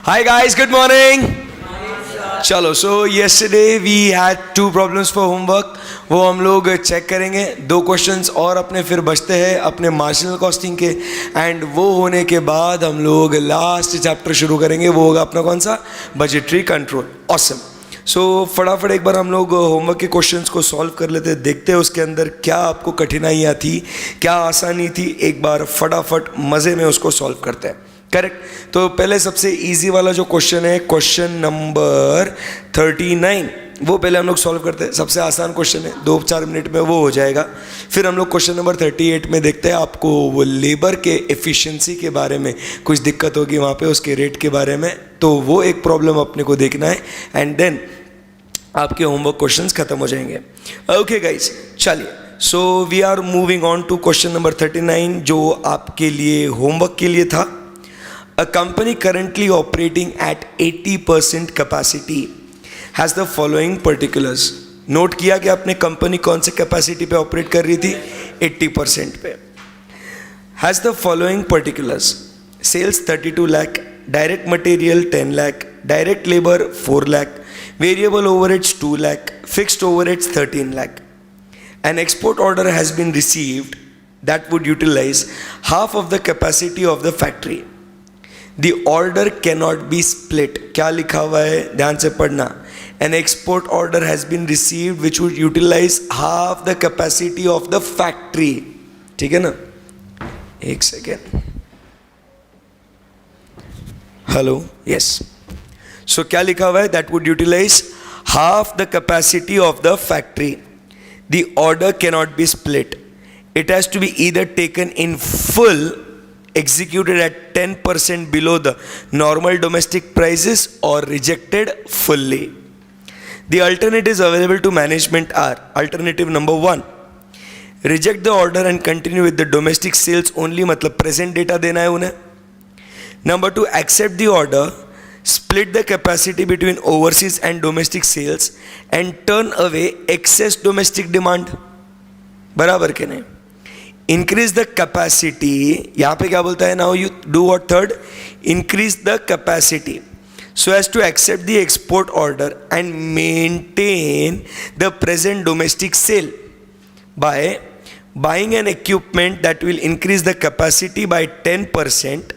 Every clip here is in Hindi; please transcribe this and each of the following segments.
Hi guys, good morning. चलो, so yesterday we had two problems for homework. वो हम लोग चेक करेंगे. 2 क्वेश्चंस और अपने फिर बचते हैं अपने मार्जिनल कॉस्टिंग के. एंड वो होने के बाद हम लोग लास्ट चैप्टर शुरू करेंगे. वो होगा अपना कौन सा? Budgetary control. ऑसम. सो फटाफट एक बार हम लोग होमवर्क के क्वेश्चंस को सॉल्व कर लेते हैं. देखते हैं उसके अंदर क्या आपको कठिनाइयाँ थी, क्या आसानी थी. एक बार फटाफट मज़े में उसको सॉल्व करते हैं. करेक्ट. तो पहले सबसे इजी वाला जो क्वेश्चन है, क्वेश्चन नंबर 39, वो पहले हम लोग सॉल्व करते हैं. सबसे आसान क्वेश्चन है, 2-4 मिनट में वो हो जाएगा. फिर हम लोग क्वेश्चन नंबर 38 में देखते हैं. आपको वो लेबर के एफिशिएंसी के बारे में कुछ दिक्कत होगी वहाँ पे, उसके रेट के बारे में, तो वो एक प्रॉब्लम अपने को देखना है. एंड देन आपके होमवर्क क्वेश्चंस खत्म हो जाएंगे. ओके गाइस, चलिए. So we are moving on to question number 39, जो आपके लिए होमवर्क के लिए था. A company currently operating at 80% capacity has the following particulars. Note किया कि आपने कंपनी कौन से कैपेसिटी पे ऑपरेट कर रही थी? 80% पे. Has the following particulars. Sales 32 lakh, direct material 10 lakh, direct labor 4 lakh, variable overheads 2 lakh, fixed overheads 13 lakh. An export order has been received that would utilize half of the capacity of the factory. The order cannot be split. क्या लिखा हुआ है? ध्यान से पढ़ना. An export order has been received which would utilize half the capacity of the factory. ठीक है ना? एक सेकेंड. हेलो. यस. सो क्या लिखा हुआ है? That would utilize half the capacity of the factory. The order cannot be split. It has to be either taken in full, executed at 10% below the normal domestic prices, or rejected fully. The alternatives available to management are: alternative number 1, reject the order and continue with the domestic sales only, मतलब present data देना है उन्हें. Number 2, accept the order, split the capacity between overseas and domestic sales and turn away excess domestic demand. बराबर के नहीं? Increase the capacity. यहाँ पे क्या बोलता है? Now you do what? Third, increase the capacity so as to accept the export order and maintain the present domestic sale by buying an equipment that will increase the capacity by 10%.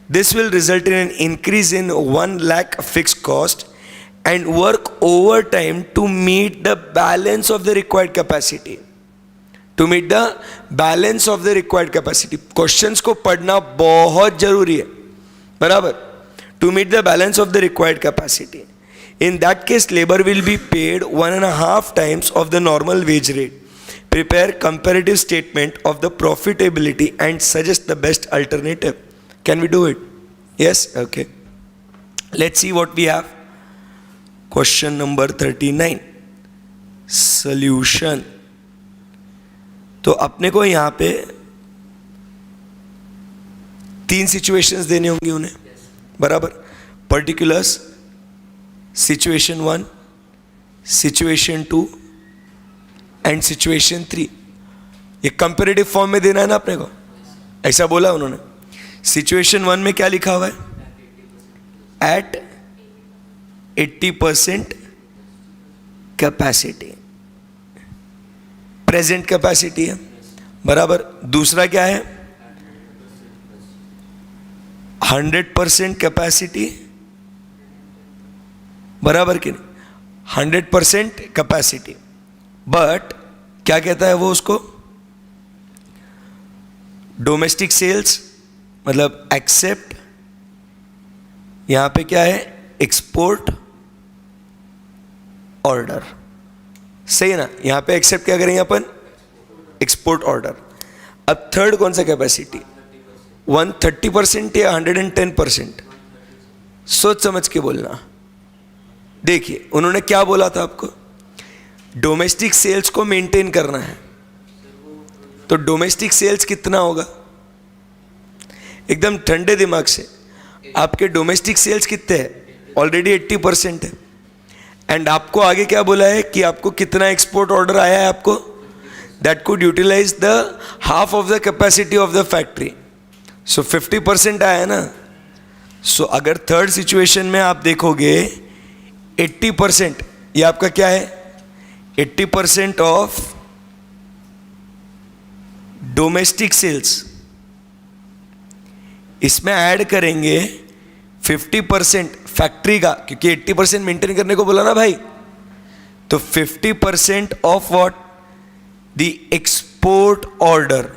This will result in an increase in 1 lakh fixed cost and work overtime to meet the balance of the required capacity. To meet the balance of the required capacity. Questions को पढ़ना बहुत जरूरी है. बराबर. To meet the balance of the required capacity. In that case, labor will be paid 1.5 times of the normal wage rate. Prepare comparative statement of the profitability and suggest the best alternative. Can we do it? Yes? Okay. Let's see what we have. Question number 39. Solution. तो अपने को यहाँ पे 3 सिचुएशंस देने होंगे उन्हें. बराबर. Particulars, situation 1, situation 2 and situation 3. ये कंपैरेटिव फॉर्म में देना है ना अपने को, ऐसा बोला उन्होंने. सिचुएशन 1 में क्या लिखा हुआ है? Eight 80% capacity. प्रेजेंट कैपेसिटी है. बराबर. दूसरा क्या है? 100% कैपेसिटी. बराबर कि नहीं? 100% कैपेसिटी. बट क्या कहता है वो उसको? डोमेस्टिक सेल्स, मतलब एक्सेप्ट. यहां पे क्या है? Export order. सही है ना? यहां पे एक्सेप्ट क्या करेंगे अपन? Export order. अब थर्ड कौन सा कैपेसिटी? 130% या 110%? सोच समझ के बोलना. देखिए उन्होंने क्या बोला था आपको? डोमेस्टिक सेल्स को मेंटेन करना है. तो डोमेस्टिक सेल्स कितना होगा? एकदम ठंडे दिमाग से. आपके डोमेस्टिक सेल्स कितने हैं? ऑलरेडी 80% है. एंड आपको आगे क्या बोला है कि आपको कितना एक्सपोर्ट ऑर्डर आया है आपको? That could utilize the half of the capacity of the factory. So 50% आया है ना. सो अगर थर्ड सिचुएशन में आप देखोगे 80%, ये आपका क्या है, 80% ऑफ डोमेस्टिक सेल्स, इसमें ऐड करेंगे 50% फैक्ट्री का, क्योंकि 80% मेंटेन करने को बोला ना भाई, तो 50% of what, the export order,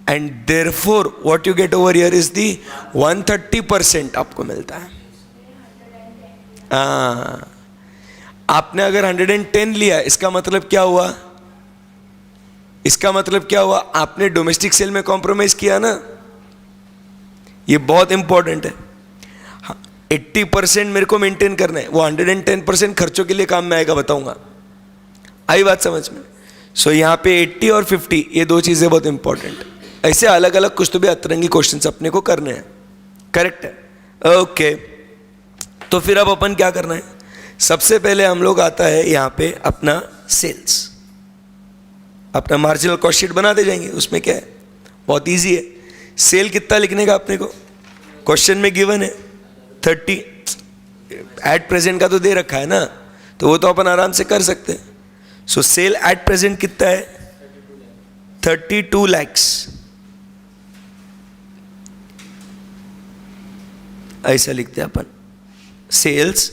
and therefore what you get over here is the 130% आपको मिलता है। आपने अगर 110 लिया, इसका मतलब क्या हुआ, इसका मतलब क्या हुआ, आपने डोमेस्टिक सेल में कॉम्प्रोमाइज किया ना, ये बहुत इंपॉर्टेंट है। 80% मेरे को मेंटेन करना है, वो 110% खर्चों के लिए काम में आएगा, बताऊंगा। आई बात समझ में? सो यहाँ पे 80 और 50 ये दो चीज़ें बहुत इंपॉर्टेंट है। ऐसे अलग अलग कुछ तो भी अतरंगी क्वेश्चंस अपने को करने हैं, करेक्ट है? ओके, तो फिर अब अपन क्या करना है, सबसे पहले हम लोग आता है यहाँ पे अपना सेल्स, अपना मार्जिनल कॉस्ट शीट बनाते जाएंगे। उसमें क्या है, बहुत इजी है। सेल कितना लिखने का अपने को, क्वेश्चन में गिवन है 30, एट प्रेजेंट का तो दे रखा है ना, तो वो तो अपन आराम से कर सकते हैं। सो सेल एट प्रेजेंट कितना है, 32 lakhs, ऐसा लिखते हैं अपन। Sales,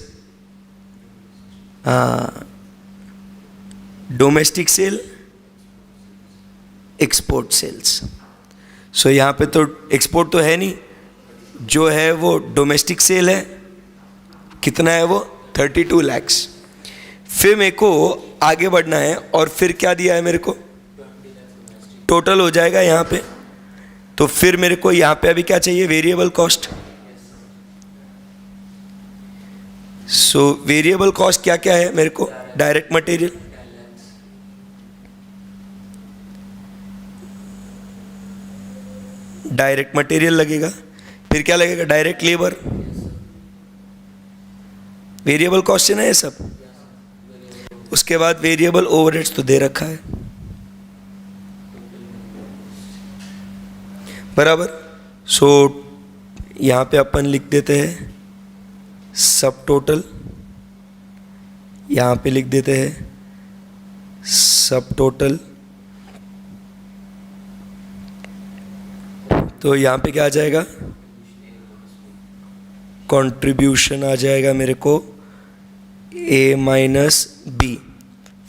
domestic sale, export sales. So यहाँ पे तो एक्सपोर्ट तो है नहीं, जो है वो डोमेस्टिक सेल है, कितना है वो 32 lakhs। फिर मेरे को आगे बढ़ना है, और फिर क्या दिया है मेरे को, टोटल हो जाएगा यहाँ पे। तो फिर मेरे को यहाँ पे अभी क्या चाहिए, variable cost. So variable cost क्या क्या है मेरे को, डायरेक्ट मटेरियल, डायरेक्ट मटेरियल लगेगा, फिर क्या लगेगा, डायरेक्ट लेबर, वेरिएबल कॉस्ट है ना ये सब। उसके बाद वेरिएबल ओवरहेड्स तो दे रखा है, बराबर। सो यहाँ पे अपन लिख देते हैं सब टोटल, यहाँ पे लिख देते हैं सब टोटल। तो यहाँ पे क्या आ जाएगा, कंट्रीब्यूशन आ जाएगा मेरे को A माइनस बी।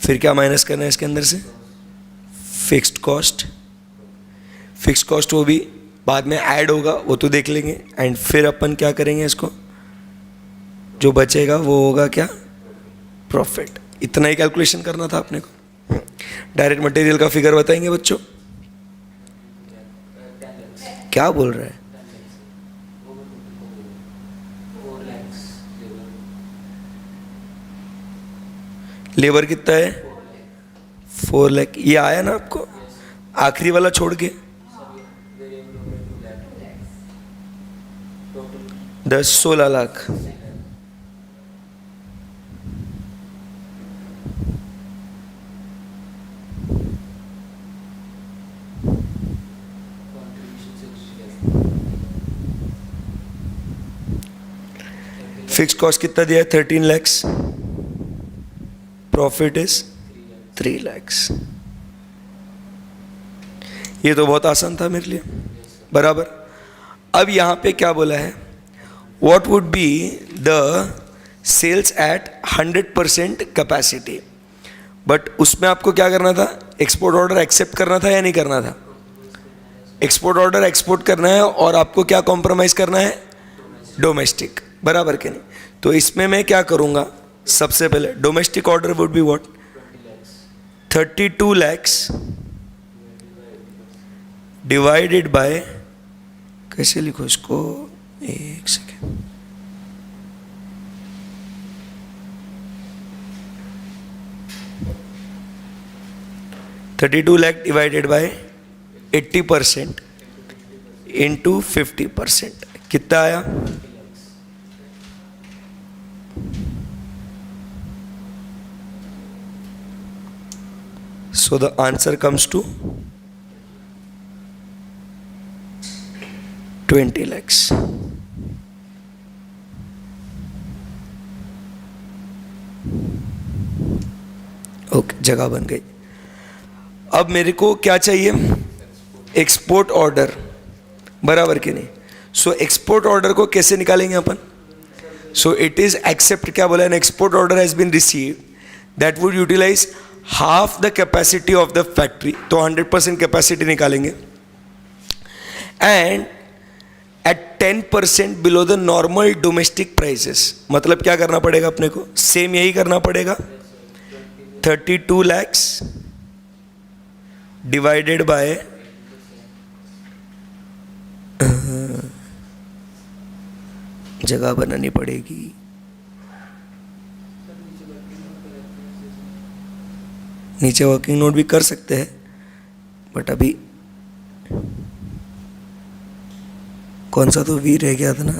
फिर क्या माइनस करना है इसके अंदर से, फिक्स्ड कॉस्ट। फिक्स्ड कॉस्ट वो भी बाद में ऐड होगा, वो तो देख लेंगे। एंड फिर अपन क्या करेंगे, इसको जो बचेगा वो होगा क्या, प्रॉफिट। इतना ही कैलकुलेशन करना था अपने को। डायरेक्ट मटेरियल का फिगर बताएंगे बच्चों, क्या बोल रहे हैं, लेबर कितना है, 4 लाख। ये आया ना आपको, आखिरी वाला छोड़ के 16 लाख। फिक्स कॉस्ट कितना दिया है, 13 lakhs। Profit is 3 lakhs। ये तो बहुत आसान था मेरे लिए, बराबर। अब यहां पे क्या बोला है, what would be the sales at 100% capacity. But उसमें आपको क्या करना था, एक्सपोर्ट ऑर्डर एक्सेप्ट करना था या नहीं करना था, एक्सपोर्ट ऑर्डर एक्सपोर्ट करना है, और आपको क्या कॉम्प्रोमाइज करना है, डोमेस्टिक, बराबर के नहीं। तो इसमें मैं क्या करूंगा, सबसे पहले domestic order would be what, 32 lakhs divided bye, कैसे लिखो इसको, एक second, $32 lakh divided by 80% into 50%, कितना आया, so the answer comes to 20 lakhs। Okay, जगह बन गई। अब मेरे को क्या चाहिए? एक्सपोर्ट ऑर्डर, बराबर कि नहीं? सो एक्सपोर्ट ऑर्डर को कैसे निकालेंगे अपन? सो इट इज एक्सेप्ट, क्या बोला? An export order has been received that would utilize half the capacity of the factory, तो 100% कैपेसिटी निकालेंगे, and at 10% below the normal domestic prices. मतलब क्या करना पड़ेगा अपने को? सेम यही करना पड़ेगा, 32 lakhs डिवाइडेड बाय जगह बनानी पड़ेगी, नीचे वर्किंग नोट भी कर सकते हैं, बट अभी कौन सा तो वी रह गया था ना।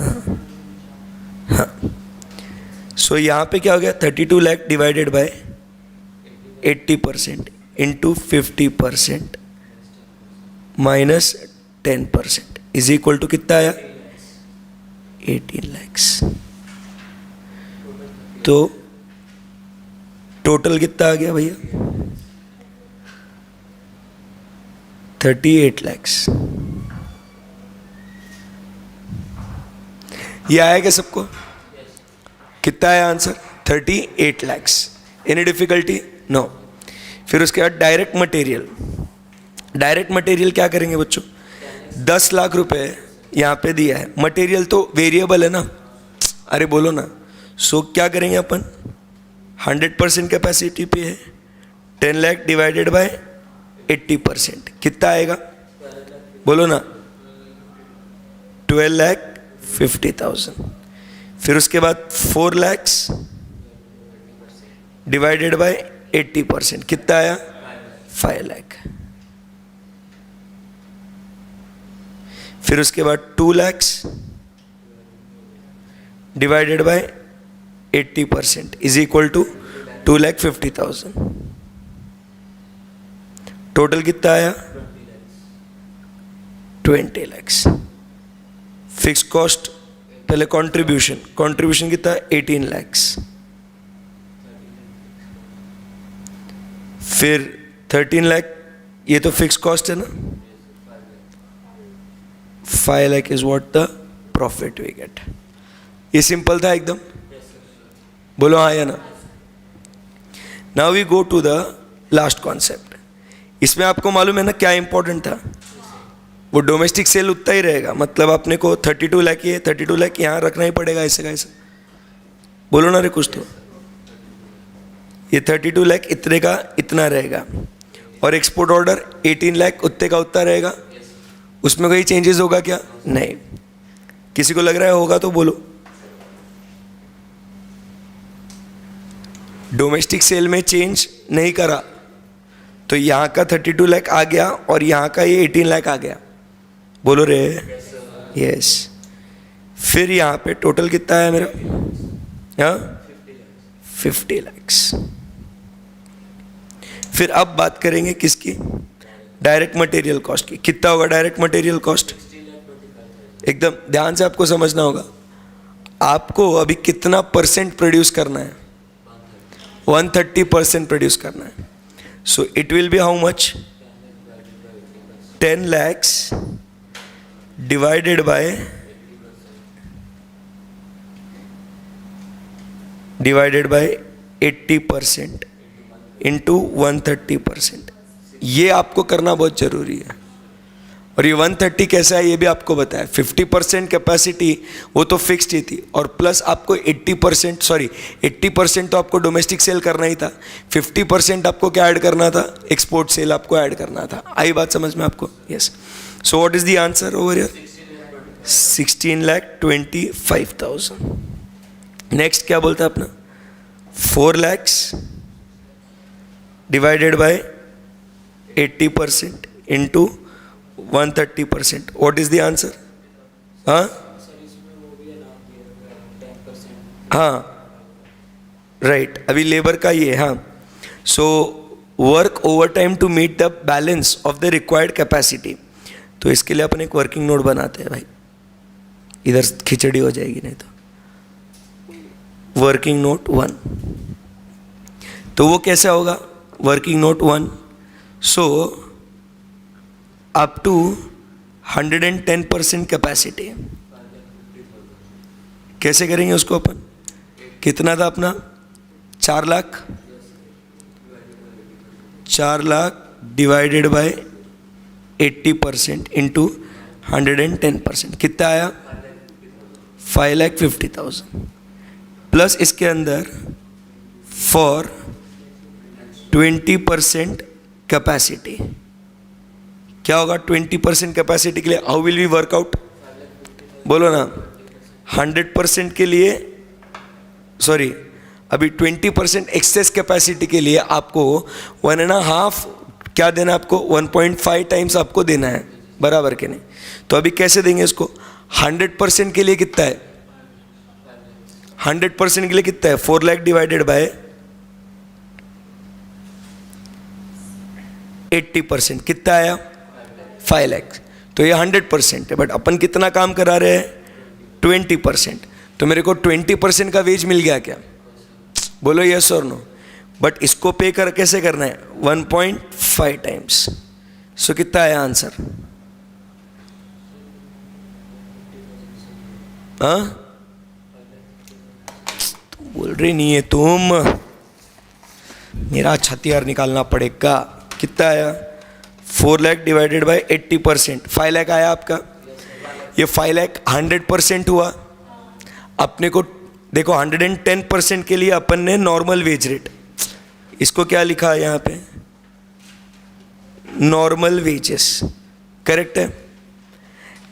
हाँ, सो यहाँ पे क्या हो गया? 32 lakh divided by 80% into 50% minus 10% is equal to कितना आया? 18 lakhs। तो टोटल कितना आ गया भैया? 38 lakhs। ये आया क्या सबको? कितना आया answer? 38 lakhs। Any difficulty? No. फिर उसके बाद डायरेक्ट मटेरियल। डायरेक्ट मटेरियल क्या करेंगे बच्चों? 10 लाख रुपए यहाँ पे दिया है, मटेरियल तो वेरिएबल है ना, अरे बोलो ना। सो क्या करेंगे अपन? 100% कैपेसिटी पे है, 10 लाख डिवाइडेड बाय 80%, कितना आएगा? बोलो ना, 12,50,000। फिर उसके बाद 4 lakhs डिवाइडेड बाय 80%, कितना आया? 5 lakh। फिर उसके बाद 2 lakhs divided by 80% is equal to 2,50,000। Total कितना आया? 20 lakhs। फिक्स कॉस्ट पहले कंट्रीब्यूशन कितना? 18 lakhs। फिर 13 लाख, ये तो फिक्स कॉस्ट है ना। 5 lakh is what the profit we get. ये सिंपल था एकदम, बोलो हाँ या ना। Now we go to the last concept. इसमें आपको मालूम है ना क्या इंपॉर्टेंट था? वो डोमेस्टिक सेल उतना ही रहेगा, मतलब अपने को 32 लाख, ये 32 लाख यहाँ रखना ही पड़ेगा, ऐसे का ऐसा। बोलो ना रे कुछ तो। ये 32 लाख इतने का इतना रहेगा, और एक्सपोर्ट ऑर्डर 18 लाख उतने का उतना रहेगा। उसमें कोई चेंजेस होगा क्या? नहीं। किसी को लग रहा है होगा तो बोलो। डोमेस्टिक सेल में चेंज नहीं करा तो यहाँ का 32 लाख आ गया और यहाँ का ये 18 लाख आ गया, बोलो रे। यस। फिर यहाँ पे टोटल कितना है मेरा? हाँ, 50 lakhs। फिर अब बात करेंगे किसकी? डायरेक्ट मटेरियल कॉस्ट की। कितना होगा डायरेक्ट मटेरियल कॉस्ट? एकदम ध्यान से आपको समझना होगा। आपको अभी कितना परसेंट प्रोड्यूस करना है? 130% प्रोड्यूस करना है। So it will be how much? 10 lakhs divided by 80% into 130%। ये आपको करना बहुत जरूरी है। और ये 130 कैसा है ये भी आपको बताया। 50% कैपेसिटी वो तो फिक्स्ड ही थी, और प्लस आपको 80% तो आपको डोमेस्टिक सेल करना ही था, 50% आपको क्या ऐड करना था? एक्सपोर्ट सेल आपको ऐड करना था। आई बात समझ में आपको? Yes. So what is the answer over here? 16,25,000। Next क्या बोलता है अपना? 4 lakhs divided by 80% into 130%। What is the answer? हाँ हाँ, राइट। अभी लेबर का ये। हाँ, so work overtime to meet the balance of the required capacity. तो इसके लिए अपन एक वर्किंग नोट बनाते हैं भाई, इधर खिचड़ी हो जाएगी नहीं तो। वर्किंग नोट 1, तो वो कैसा होगा? Working note 1. So up to 110% capacity. कैसे करेंगे उसको अपन? कितना था अपना? 4 lakh. 4 lakh divided by 80% into 110%. कितना आया? 5,50,000. प्लस इसके अंदर फॉर 20% कैपेसिटी. क्या होगा 20% कैपेसिटी के लिए? How will we work out? बोलो ना. 100% के लिए, सॉरी, अभी 20% एक्सेस कैपेसिटी के लिए आपको 1.5 क्या देना है आपको? 1.5 टाइम्स आपको देना है, बराबर के नहीं? तो अभी कैसे देंगे इसको? 100% के लिए कितना है? 100% के लिए कितना है? 4 लाख डिवाइडेड बाय 80% कितना आया? 5 लाख. तो ये 100% है, बट अपन कितना काम करा रहे हैं? 20%. तो मेरे को 20% का वेज मिल गया क्या? बोलो यस और नो. बट इसको पे कर कैसे करना है? 1.5 टाइम्स. सो कितना आया आंसर? हाँ, बोल रही नहीं है तुम. मेरा हथियार निकालना पड़ेगा. कितना आया? 4 लाख डिवाइडेड बाय 80%. 5 लाख आया आपका. ये 5 लाख 100% हुआ. अपने को देखो 110% के लिए अपन ने नॉर्मल वेज रेट, इसको क्या लिखा है यहाँ पे? Normal wages. करेक्ट है.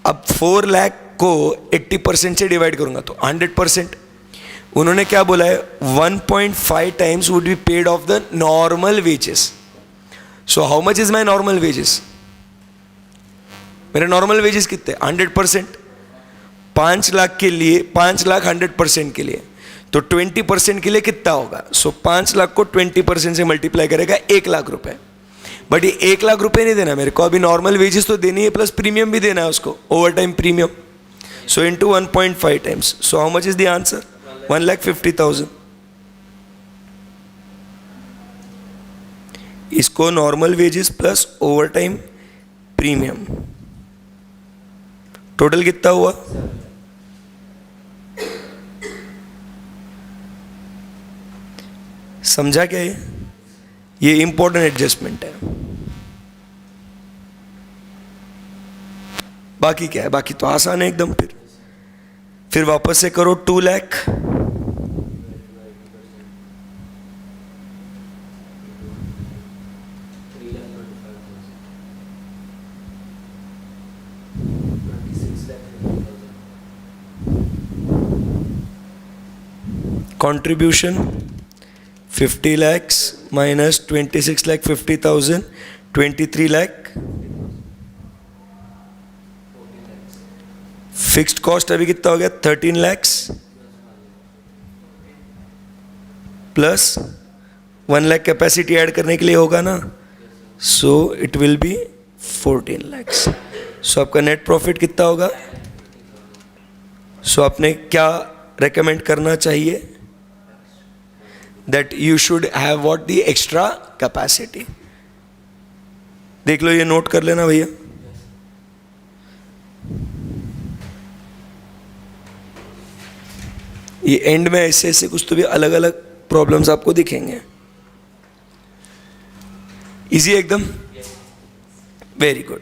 अब 4 लाख को 80% से डिवाइड करूंगा तो 100%. उन्होंने क्या बोला है? 1.5 times would be paid of the normal wages. So how much is my normal wages? मेरे नॉर्मल वेजेस कितने? 100%. 5 लाख के लिए, 5 लाख 100% के लिए, तो 20% के लिए कितना होगा? सो 5 लाख को 20% से मल्टीप्लाई करेगा 1 लाख रुपए. बट ये 1 लाख रुपए नहीं देना मेरे को, अभी नॉर्मल वेजेस तो देनी है, प्लस प्रीमियम भी देना है उसको, over time premium. So into 1.5 times. So how much is the answer? 1,50,000. इसको normal wages plus over time premium, total कितना हुआ? समझा क्या? ये इंपॉर्टेंट एडजस्टमेंट है. बाकी क्या है? बाकी तो आसान है एकदम. फिर वापस से करो. 2 lakh contribution 50 lakhs minus 26,50,000, 23 lakh. Fixed cost अभी कितना हो गया? 13 lakhs plus 1 lakh capacity add करने के लिए होगा ना. So it will be 14 lakhs. सो आपका नेट प्रॉफिट कितना होगा? सो आपने क्या रेकमेंड करना चाहिए? that you should have what the extra capacity. देख लो, ये नोट कर लेना भैया. ये एंड में ऐसे ऐसे कुछ तो भी अलग अलग प्रॉब्लम्स आपको दिखेंगे. इजी एकदम. Very good.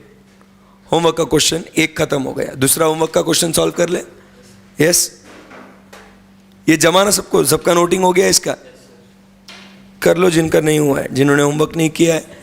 होमवर्क का क्वेश्चन एक खत्म हो गया. दूसरा होमवर्क का क्वेश्चन सॉल्व कर ले. यस, ये जमाना सबको, सबका नोटिंग हो गया इसका? कर लो जिनका नहीं हुआ है, जिन्होंने होमवर्क नहीं किया है.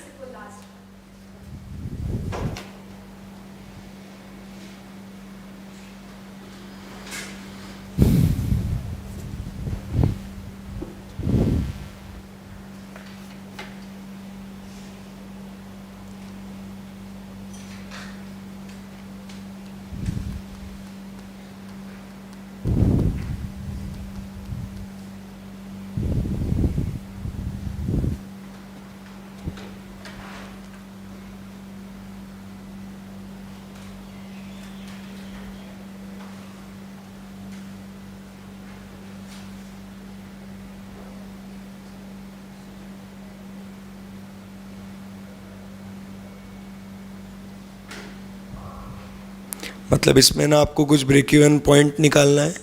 मतलब इसमें ना आपको कुछ ब्रेक इवन पॉइंट निकालना है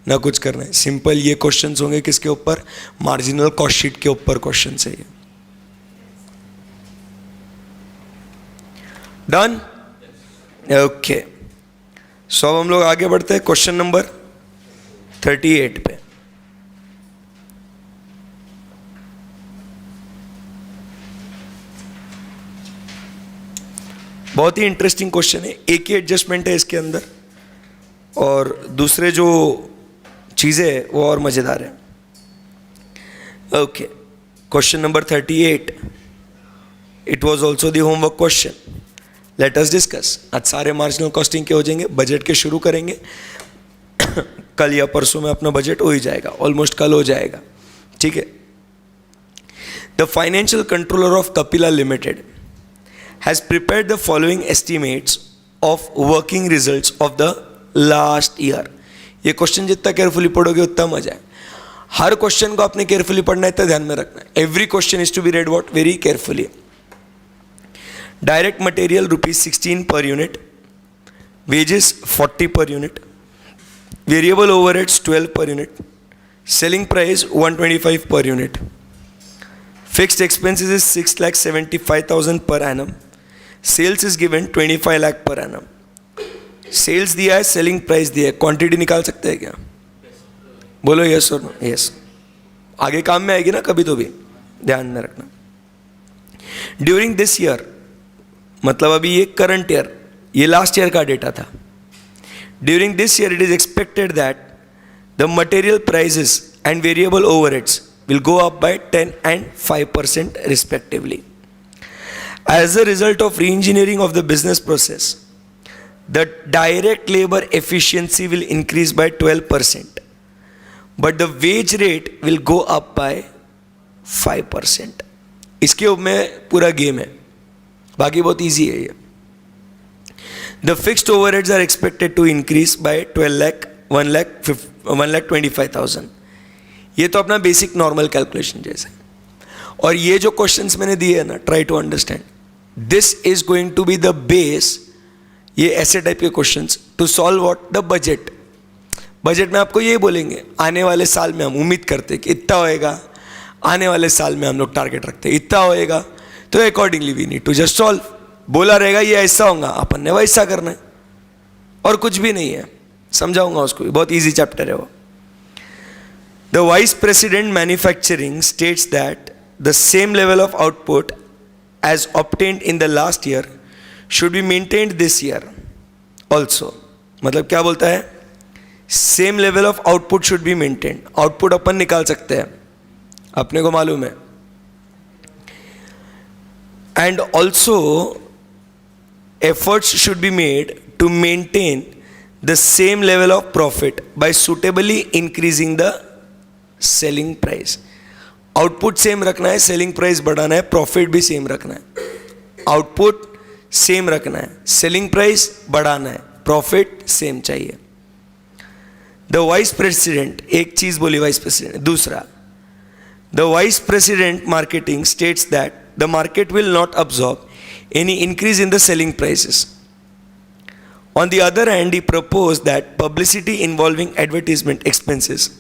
ना कुछ करना है, सिंपल ये क्वेश्चंस होंगे किसके ऊपर, मार्जिनल कॉस्ट शीट के ऊपर क्वेश्चन है ये। Done, okay. सो अब हम लोग आगे बढ़ते हैं क्वेश्चन नंबर 38 पे। बहुत ही इंटरेस्टिंग क्वेश्चन है, एक ही एडजस्टमेंट है इसके अंदर और दूसरे जो चीज़ें हैं वो और मज़ेदार है। Okay, question number 38, it was also the homework question. Let us discuss. आज सारे मार्जिनल कॉस्टिंग के हो जाएंगे, बजट के शुरू करेंगे कल या परसों में अपना बजट हो ही जाएगा, ऑलमोस्ट कल हो जाएगा, ठीक है। The financial controller of Kapila limited has prepared the following estimates of working results of the last year। ये क्वेश्चन जितना केयरफुली पढ़ोगे उतना मजा है। हर क्वेश्चन को आपने केयरफुली पढ़ना है, इतना ध्यान में रखना है। Every question is to be read what very carefully. Direct material ₹16 per unit, wages 40 per unit, variable overheads 12 per unit, selling price 125 per unit, fixed expenses is 6,75,000 per annum, sales is given 25 lakh per annum. Sales दिया है, सेलिंग प्राइस दिया है, क्वांटिटी निकाल सकते हैं क्या? बोलो यस और नो। यस, आगे काम में आएगी ना कभी तो भी, ध्यान में रखना। ड्यूरिंग दिस ईयर, मतलब अभी ये करंट ईयर, ये लास्ट ईयर का डेटा था। During this year it is expected that the material prices and variable overheads will go up by 10 and 5% respectively. As a result of re-engineering of the business process, the direct labor efficiency will increase by 12%, but the wage rate will go up by 5%. इसके ऊपर में पूरा गेम है, बाकी बहुत इजी है ये। The fixed overheads are expected to increase by 12 lakh, 1,25,000। ये तो अपना बेसिक नॉर्मल कैलकुलेशन जैसे। और ये जो क्वेश्चंस मैंने दिए हैं ना, try to understand, this is going to be the base, ये ऐसे टाइप के questions to solve what the budget. Budget में आपको ये बोलेंगे आने वाले साल में हम उम्मीद करते हैं कि इतना होएगा, आने वाले साल में हम लोग टारगेट रखते हैं इतना होएगा, तो accordingly we need to just solve. बोला रहेगा ये ऐसा होगा, अपन ने वैसा करना है, और कुछ भी नहीं है, समझाऊंगा उसको, बहुत ईजी चैप्टर है वो। The vice president manufacturing states that the same level of output as obtained in the last year should be maintained this year also। मतलब क्या बोलता है, same level of output should be maintained. Output अपन निकाल सकते हैं, अपने को मालूम है। And also efforts should be made to maintain the same level of profit by suitably increasing the selling price. Output same रखना है, सेलिंग प्राइस बढ़ाना है, प्रॉफिट भी सेम रखना है। आउटपुट सेम रखना है, सेलिंग प्राइस बढ़ाना है, प्रॉफिट सेम चाहिए। द वाइस प्रेसिडेंट, एक चीज बोली वाइस प्रेसिडेंट। दूसरा, the vice president marketing states that the market will not absorb any increase in the selling prices. On the other hand, he propose that publicity involving advertisement expenses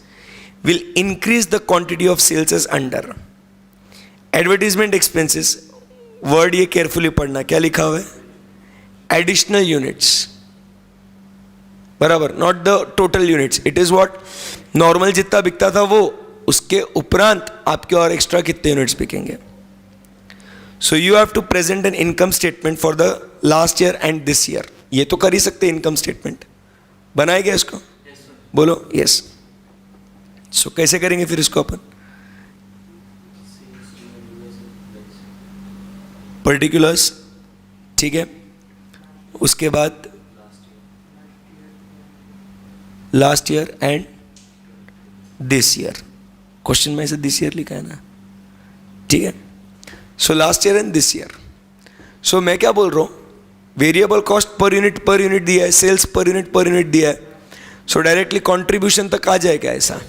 will increase the quantity of sales as under। advertisement expenses, word ये carefully पढ़ना, क्या लिखा हुआ है, additional units, बराबर, not the total units, it is what normal जितना बिकता था वो, उसके उपरांत आपके और एक्स्ट्रा कितने units बिकेंगे। so you have to present an income statement for the last year and this year। ये तो कर ही सकते इनकम स्टेटमेंट, बनाएगा इसको? yes, बोलो यस। सो कैसे करेंगे फिर इसको अपन? पर्टिकुलर्स, ठीक है। उसके बाद last year and this year. Question में ऐसे दिस ईयर लिखा है ना, ठीक है। So last year and this year. So मैं क्या बोल रहा हूं, वेरिएबल कॉस्ट पर यूनिट दिया है, सेल्स पर यूनिट दिया है। सो डायरेक्टली कंट्रीब्यूशन तक आ जाएगा ऐसा।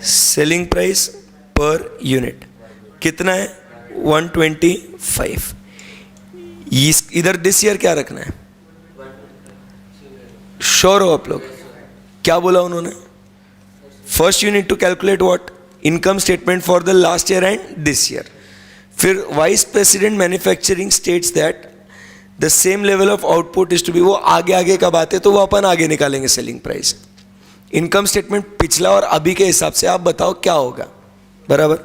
सेलिंग प्राइस पर यूनिट कितना है, 125। इधर दिस ईयर क्या रखना है? श्योर हो आप लोग? क्या बोला उन्होंने? First you need to calculate what? Income statement for the last year and this year. फिर vice president manufacturing states that the same level of output is to be, वो आगे का बात है तो वो अपन आगे निकालेंगे सेलिंग प्राइस। इनकम स्टेटमेंट पिछला और अभी के हिसाब से आप बताओ क्या होगा, बराबर?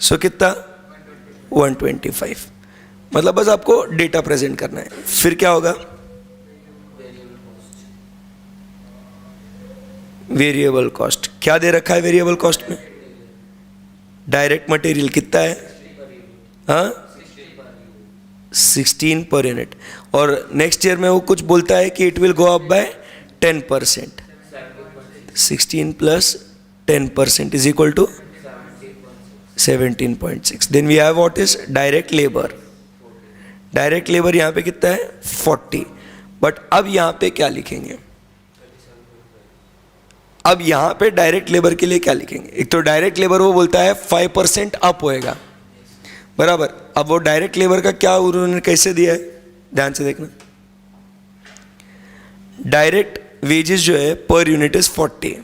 सो कितना? 125। मतलब बस आपको डेटा प्रेजेंट करना है। फिर क्या होगा? Variable cost. क्या दे रखा है वेरिएबल कॉस्ट में? डायरेक्ट मटेरियल कितना है? हाँ, 16 पर यूनिट। और नेक्स्ट ईयर में वो कुछ बोलता है कि it will go up by 10%। 16 plus 10% is equal to 17.6। Then we have what is direct labour. Direct labour यहाँ पे कितना है? 40। बट अब यहाँ पे क्या लिखेंगे? अब यहाँ पे डायरेक्ट लेबर के लिए क्या लिखेंगे? एक तो डायरेक्ट लेबर वो बोलता है 5% अप होएगा, बराबर? अब वो डायरेक्ट लेबर का क्या उन्होंने कैसे दिया है, ध्यान से देखना। डायरेक्ट वेजेस जो है पर unit is 40।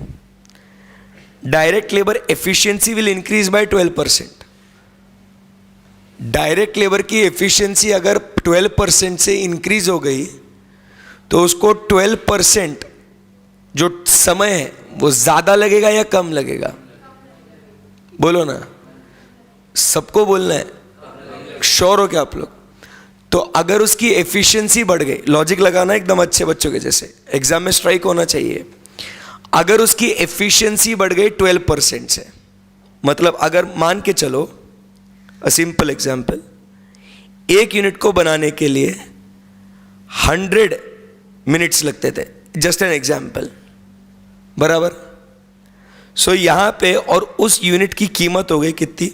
Direct labour efficiency will increase bye 12%। Direct labour की एफिशिएंसी अगर 12% से इंक्रीज हो गई तो उसको 12% जो समय है वो ज्यादा लगेगा या कम लगेगा? बोलो ना, सबको बोलना है। श्योर हो क्या आप लोग? तो अगर उसकी एफिशिएंसी बढ़ गई, लॉजिक लगाना एकदम अच्छे बच्चों के जैसे, एग्जाम में स्ट्राइक होना चाहिए। अगर उसकी एफिशिएंसी बढ़ गई 12% से, मतलब अगर मान के चलो अ सिंपल एग्जांपल, एक यूनिट को बनाने के लिए 100 मिनट्स लगते थे, जस्ट एन एग्जांपल, बराबर? सो यहां पे और उस यूनिट की कीमत हो गई कितनी?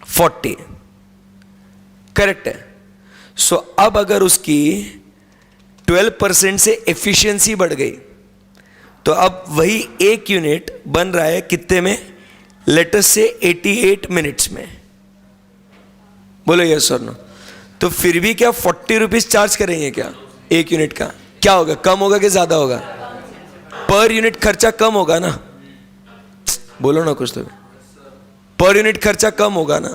40, करेक्ट है? सो अब अगर उसकी 12% से एफिशिएंसी बढ़ गई तो अब वही एक यूनिट बन रहा है कितने में? लेटस से 88 मिनट्स में। बोलो यस और नो? तो फिर भी क्या 40 रुपीज चार्ज करेंगे क्या एक यूनिट का? क्या होगा, कम होगा कि ज्यादा होगा? पर यूनिट खर्चा कम होगा ना? बोलो ना कुछ तो। पर यूनिट खर्चा कम होगा ना,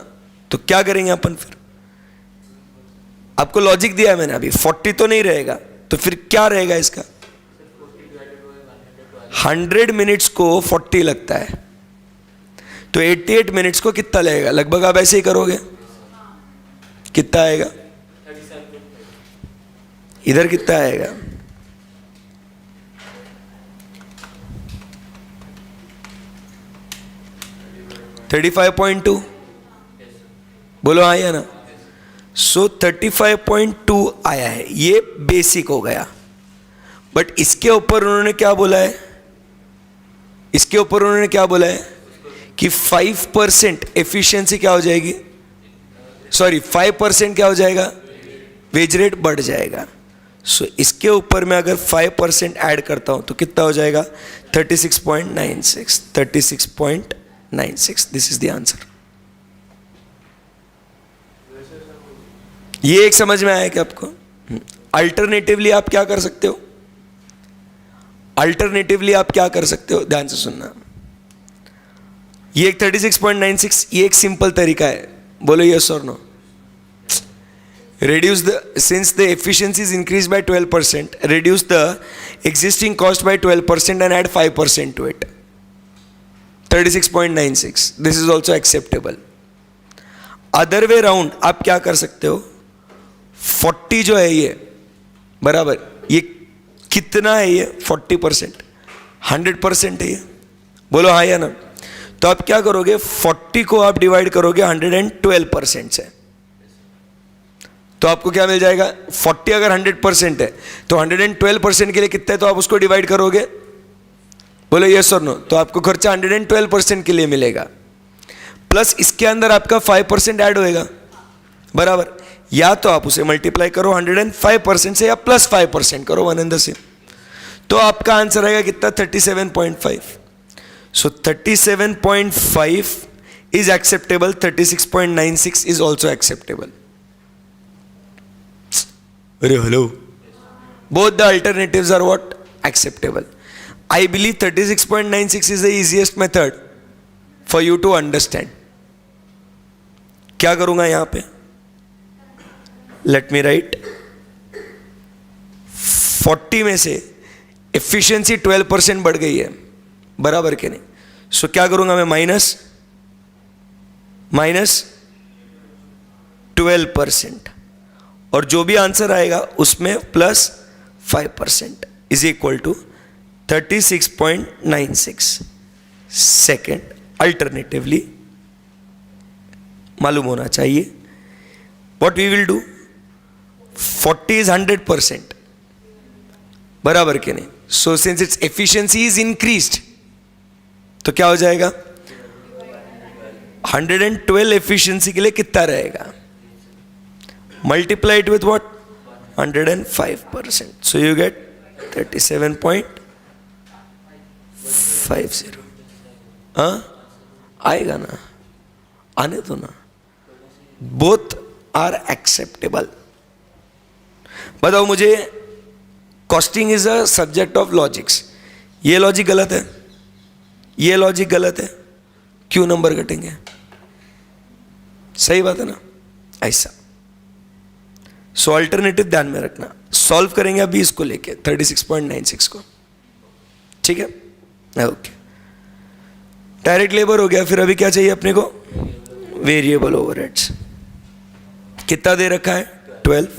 तो क्या करेंगे अपन फिर? आपको लॉजिक दिया है मैंने अभी, 40 तो नहीं रहेगा, तो फिर क्या रहेगा इसका? 100 मिनट्स को 40 लगता है तो 88 मिनट्स को कितना लगेगा? लगभग आप ऐसे ही करोगे, कितना आएगा? इधर कितना आएगा? $35.2। बोलो हाँ या ना? सो 35.2 आया है, ये बेसिक हो गया। बट इसके ऊपर उन्होंने क्या बोला है? इसके ऊपर उन्होंने क्या बोला है कि 5% एफिशिएंसी क्या हो जाएगी? सॉरी, 5% क्या हो जाएगा? वेज रेट बढ़ जाएगा। सो इसके ऊपर मैं अगर 5% ऐड करता हूं तो कितना हो जाएगा? 36.96। 36.96, दिस इज द आंसर। ये एक समझ में आया क्या आपको? अल्टरनेटिवली आप क्या कर सकते हो? अल्टरनेटिवली आप क्या कर सकते हो, ध्यान से सुनना। ये एक 36.96, ये एक सिंपल तरीका है। बोलो यस और no? reduce the, since the efficiency is increased by 12%, reduce the existing cost by 12% and add 5% to it. 36.96, this is also acceptable. Other way round आप क्या कर सकते हो? 40 जो है ये, बराबर, ये कितना है? ये 40%, 100% है ये। बोलो हाँ या ना? तो आप क्या करोगे? 40 को आप डिवाइड करोगे 112% से, तो आपको क्या मिल जाएगा? 40 अगर 100% है तो 112% के लिए कितना है, तो आप उसको डिवाइड करोगे। बोलो यस और नो? तो आपको खर्चा 112% के लिए मिलेगा, प्लस इसके अंदर आपका 5% ऐड होएगा, बराबर? या तो आप उसे मल्टीप्लाई करो 105% से, या प्लस 5% करो, वन एंड द सेम। तो आपका आंसर आएगा कितना? 37.5। सो 37.5 is acceptable, 36.96 is also acceptable. Hello. Both the alternatives are what? Acceptable. I believe 36.96 is the easiest method for you to understand. क्या करूंगा यहां पे? Let me write. 40 में से एफिशिएंसी 12% बढ़ गई है, बराबर के नहीं? सो क्या करूंगा मैं? माइनस 12%, और जो भी आंसर आएगा उसमें plus 5% is equal to 36.96. Second alternatively मालूम होना चाहिए. What we will do? 40 is 100%, बराबर के नहीं? So since it's efficiency is increased, तो क्या हो जाएगा? 112 एफिशिएंसी के लिए कितना रहेगा? Multiply it with what? 105%. So you get 37.50. हाँ, आएगा ना? आने दो ना. Both are acceptable. बताओ मुझे, costing is a subject of logics. ये लॉजिक गलत है, ये लॉजिक गलत है, क्यों नंबर कटेंगे? सही बात है ना? ऐसा. सो अल्टरनेटिव ध्यान में रखना. सॉल्व करेंगे अभी इसको लेके 36.96 को, ठीक है? ओके, डायरेक्ट लेबर हो गया. फिर अभी क्या चाहिए अपने को? Variable overheads. कितना दे रखा है? 12.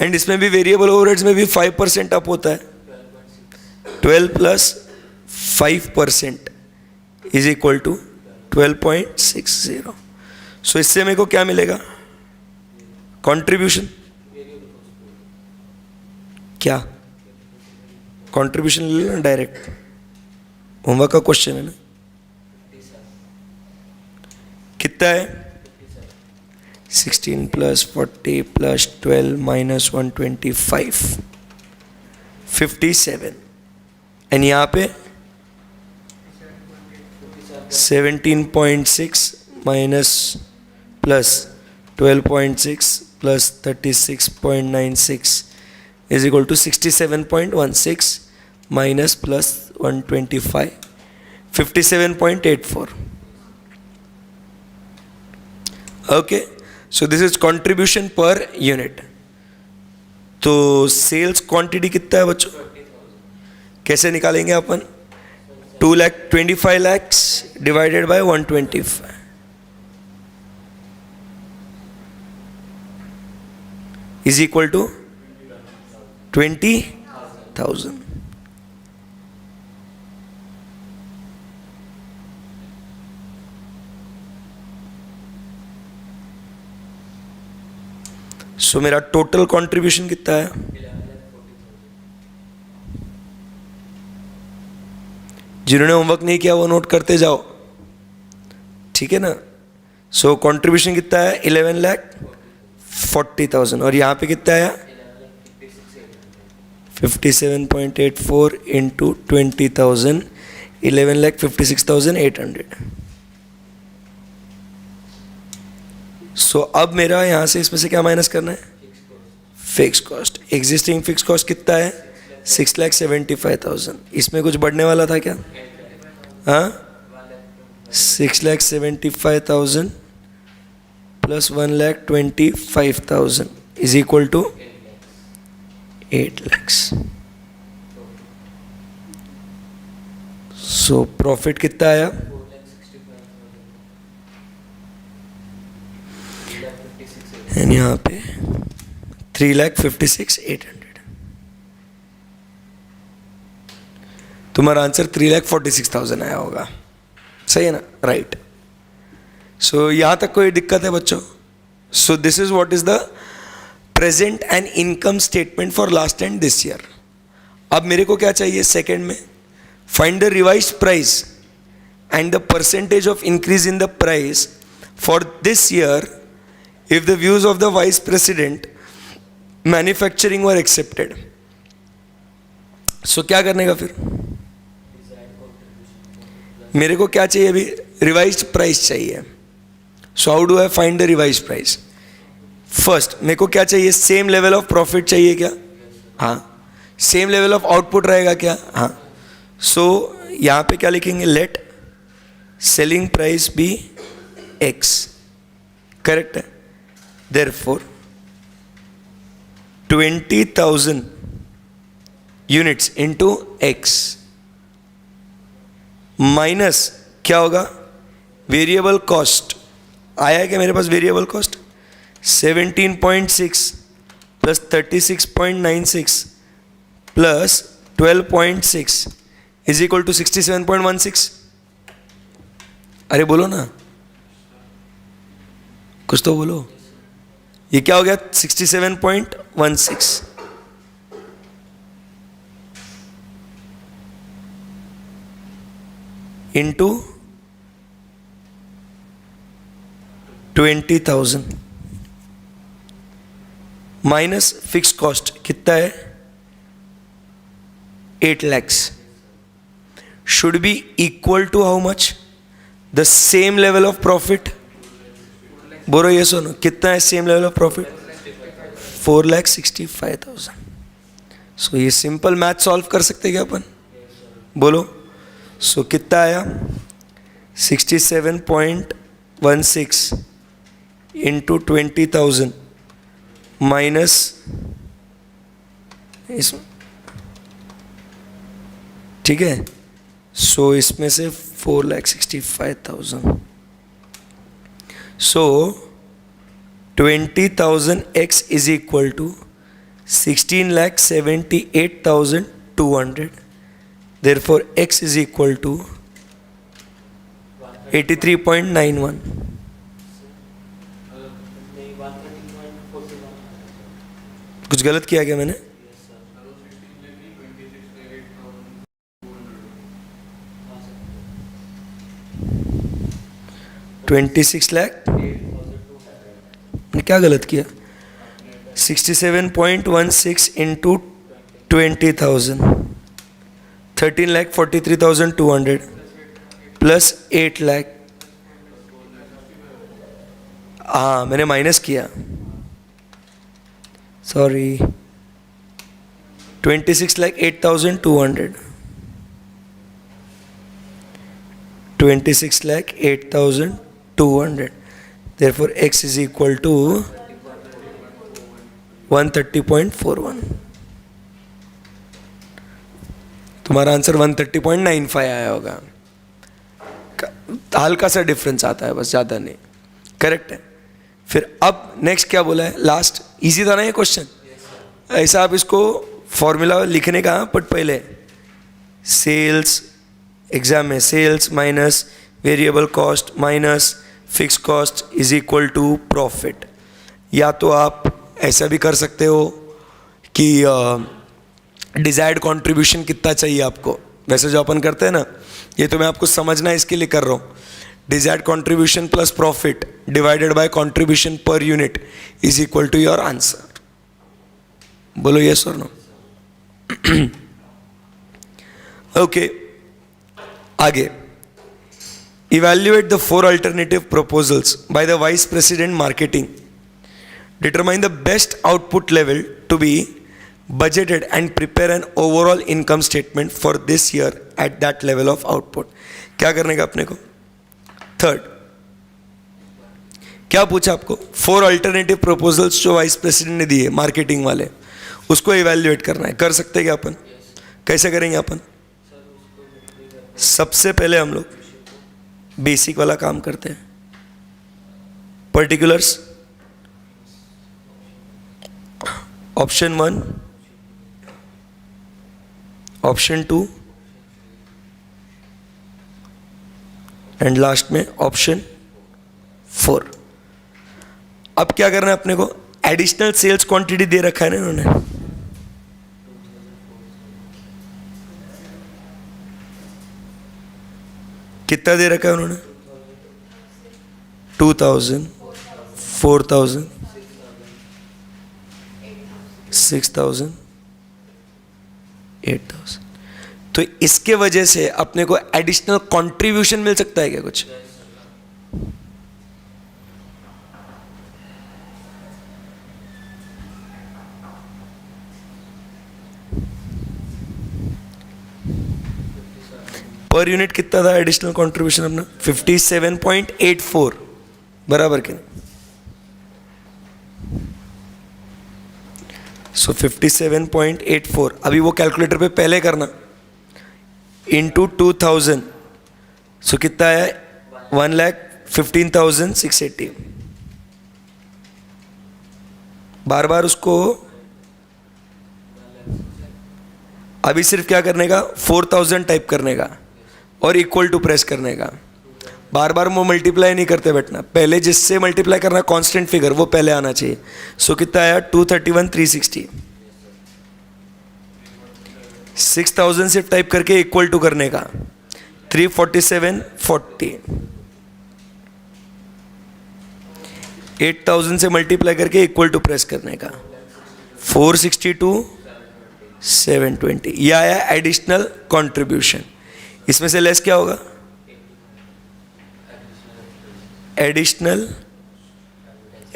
एंड इसमें भी वेरिएबल ओवरहेड्स में भी 5% अप होता है. 12 प्लस 5% इज इक्वल टू 12.60. सो इससे मेरे को क्या मिलेगा? कंट्रीब्यूशन. क्या कंट्रीब्यूशन ले लेना डायरेक्ट? होमवर्क का क्वेश्चन है ना. कितना है? 16 प्लस 40 प्लस 12 माइनस 125, 57. एंड यहाँ पे 17.6 minus plus 12.6 plus 36.96 is equal to 67.16 minus plus 125, 57.84. Okay, so this is contribution per unit. तो सेल्स क्वांटिटी कितना है बच्चों? कैसे निकालेंगे अपन? 2,25 lakhs divided bye 125 is equal to 20,000. सो मेरा टोटल कंट्रीब्यूशन कितना है? जिन्होंने होमवर्क नहीं किया वो नोट करते जाओ, ठीक है ना? सो कंट्रीब्यूशन कितना है? 11,40,000. और यहाँ पे कितना आया? 57.84 इंटू 20,000, 11,56,800. सो अब मेरा यहाँ से इसमें से क्या माइनस करना है? Fix cost. Existing fix cost कितना है? 6,75,000. इसमें कुछ बढ़ने वाला था क्या? हाँ, 6,75,000 plus 1,25,000 is equal to 8 lakhs. So profit कितना आया? एंड यहाँ पे 3,56,800. तुम्हारा आंसर 3,46,000 आया होगा, सही है ना? राइट. सो यहाँ तक कोई दिक्कत है बच्चों? So this is what is the present and income statement for last and this year. अब मेरे को क्या चाहिए सेकेंड में? Find the revised price and the percentage of increase in the price for this year if the views of the vice president manufacturing were accepted. So क्या करने का फिर? मेरे को क्या चाहिए अभी? रिवाइज्ड प्राइस चाहिए. So how do I find the revised price? First मेरे को क्या चाहिए? सेम लेवल ऑफ प्रॉफिट चाहिए क्या? हाँ. सेम लेवल ऑफ आउटपुट रहेगा क्या? हाँ. सो यहाँ पे क्या लिखेंगे? Let selling price be X. Correct है. Therefore 20,000 units into X minus क्या होगा? Variable cost. आया है क्या मेरे पास variable cost? 17.6 plus 36.96 plus 12.6 is equal to 67.16. अरे बोलो ना, कुछ तो बोलो. ये क्या हो गया? 67.16 इंटू 20,000 माइनस फिक्स कॉस्ट कितना है? 8 lakhs should be equal to how much? The same level of profit. बोलो ये सुनो, कितना है सेम लेवल ऑफ प्रॉफिट? 4,65,000. सो ये सिंपल मैथ सॉल्व कर सकते क्या अपन? बोलो. सो कितना आया? 67.16 इंटू 20,000 माइनस इसमें, ठीक है. सो इसमें से 4,65,000. सो 20,000 x is equal to 16,78,200. Therefore x is equal to 83.91. कुछ गलत किया क्या मैंने? $26 लाख. मैंने क्या गलत किया? 67.16 इंटू 20,000 13,43,200 प्लस 8 लाख. हाँ मैंने माइनस किया, sorry. 26,08,200 26,08,200. Therefore x is equal to 130.41. तुम्हारा आंसर 130.95 आया होगा. हल्का सा डिफरेंस आता है बस, ज़्यादा नहीं. करेक्ट है. फिर अब नेक्स्ट क्या बोला है? लास्ट. इजी था ना ये क्वेश्चन? ऐसा आप इसको फॉर्मूला लिखने का, बट पहले सेल्स, एग्जाम में sales minus variable cost minus fix cost is equal to profit. या तो आप ऐसा भी कर सकते हो कि डिजायर्ड कंट्रीब्यूशन कितना चाहिए आपको, वैसे जो अपन करते हैं ना, ये तो मैं आपको समझना है इसके लिए कर रहा हूँ. Desired contribution plus profit divided by contribution per unit is equal to your answer. बोलो यस और नो. ओके, आगे. Evaluate the 4 alternative proposals by the Vice President Marketing. Determine the best output level to be budgeted and prepare an overall income statement for this year at that level of output. क्या करने का अपने को? थर्ड, क्या पूछा आपको? 4 अल्टरनेटिव प्रपोजल्स जो वाइस प्रेसिडेंट ने दिए मार्केटिंग वाले, उसको इवेल्युएट करना है. कर सकते हैं क्या अपन? कैसे करेंगे अपन? सबसे पहले हम लोग बेसिक वाला काम करते हैं. Particulars, option 1, option 2 and last में ऑप्शन 4. अब क्या करना है अपने को? एडिशनल सेल्स क्वांटिटी दे रखा है ना इन्होंने, कितना दे रखा है उन्होंने? 2,000, 4,000, 6,000, 8,000. तो इसके वजह से अपने को एडिशनल कंट्रीब्यूशन मिल सकता है क्या कुछ? पर यूनिट कितना था एडिशनल कंट्रीब्यूशन अपना 57.84 बराबर के नहीं? सो 57.84 अभी वो कैलकुलेटर पे पहले करना इंटू 2000 सो कितना है 1,15,680 बार बार उसको अभी सिर्फ क्या करने का 4000 टाइप करने का और इक्वल टू प्रेस करने का बार बार वो मल्टीप्लाई नहीं करते बैठना पहले जिससे मल्टीप्लाई करना कांस्टेंट फिगर वो पहले आना चाहिए सो कितना आया 231,360 6000 से टाइप करके इक्वल टू करने का 347.40 8000 से मल्टीप्लाई करके इक्वल टू प्रेस करने का 462,720 यह आया एडिशनल कंट्रीब्यूशन इसमें से लेस क्या होगा एडिशनल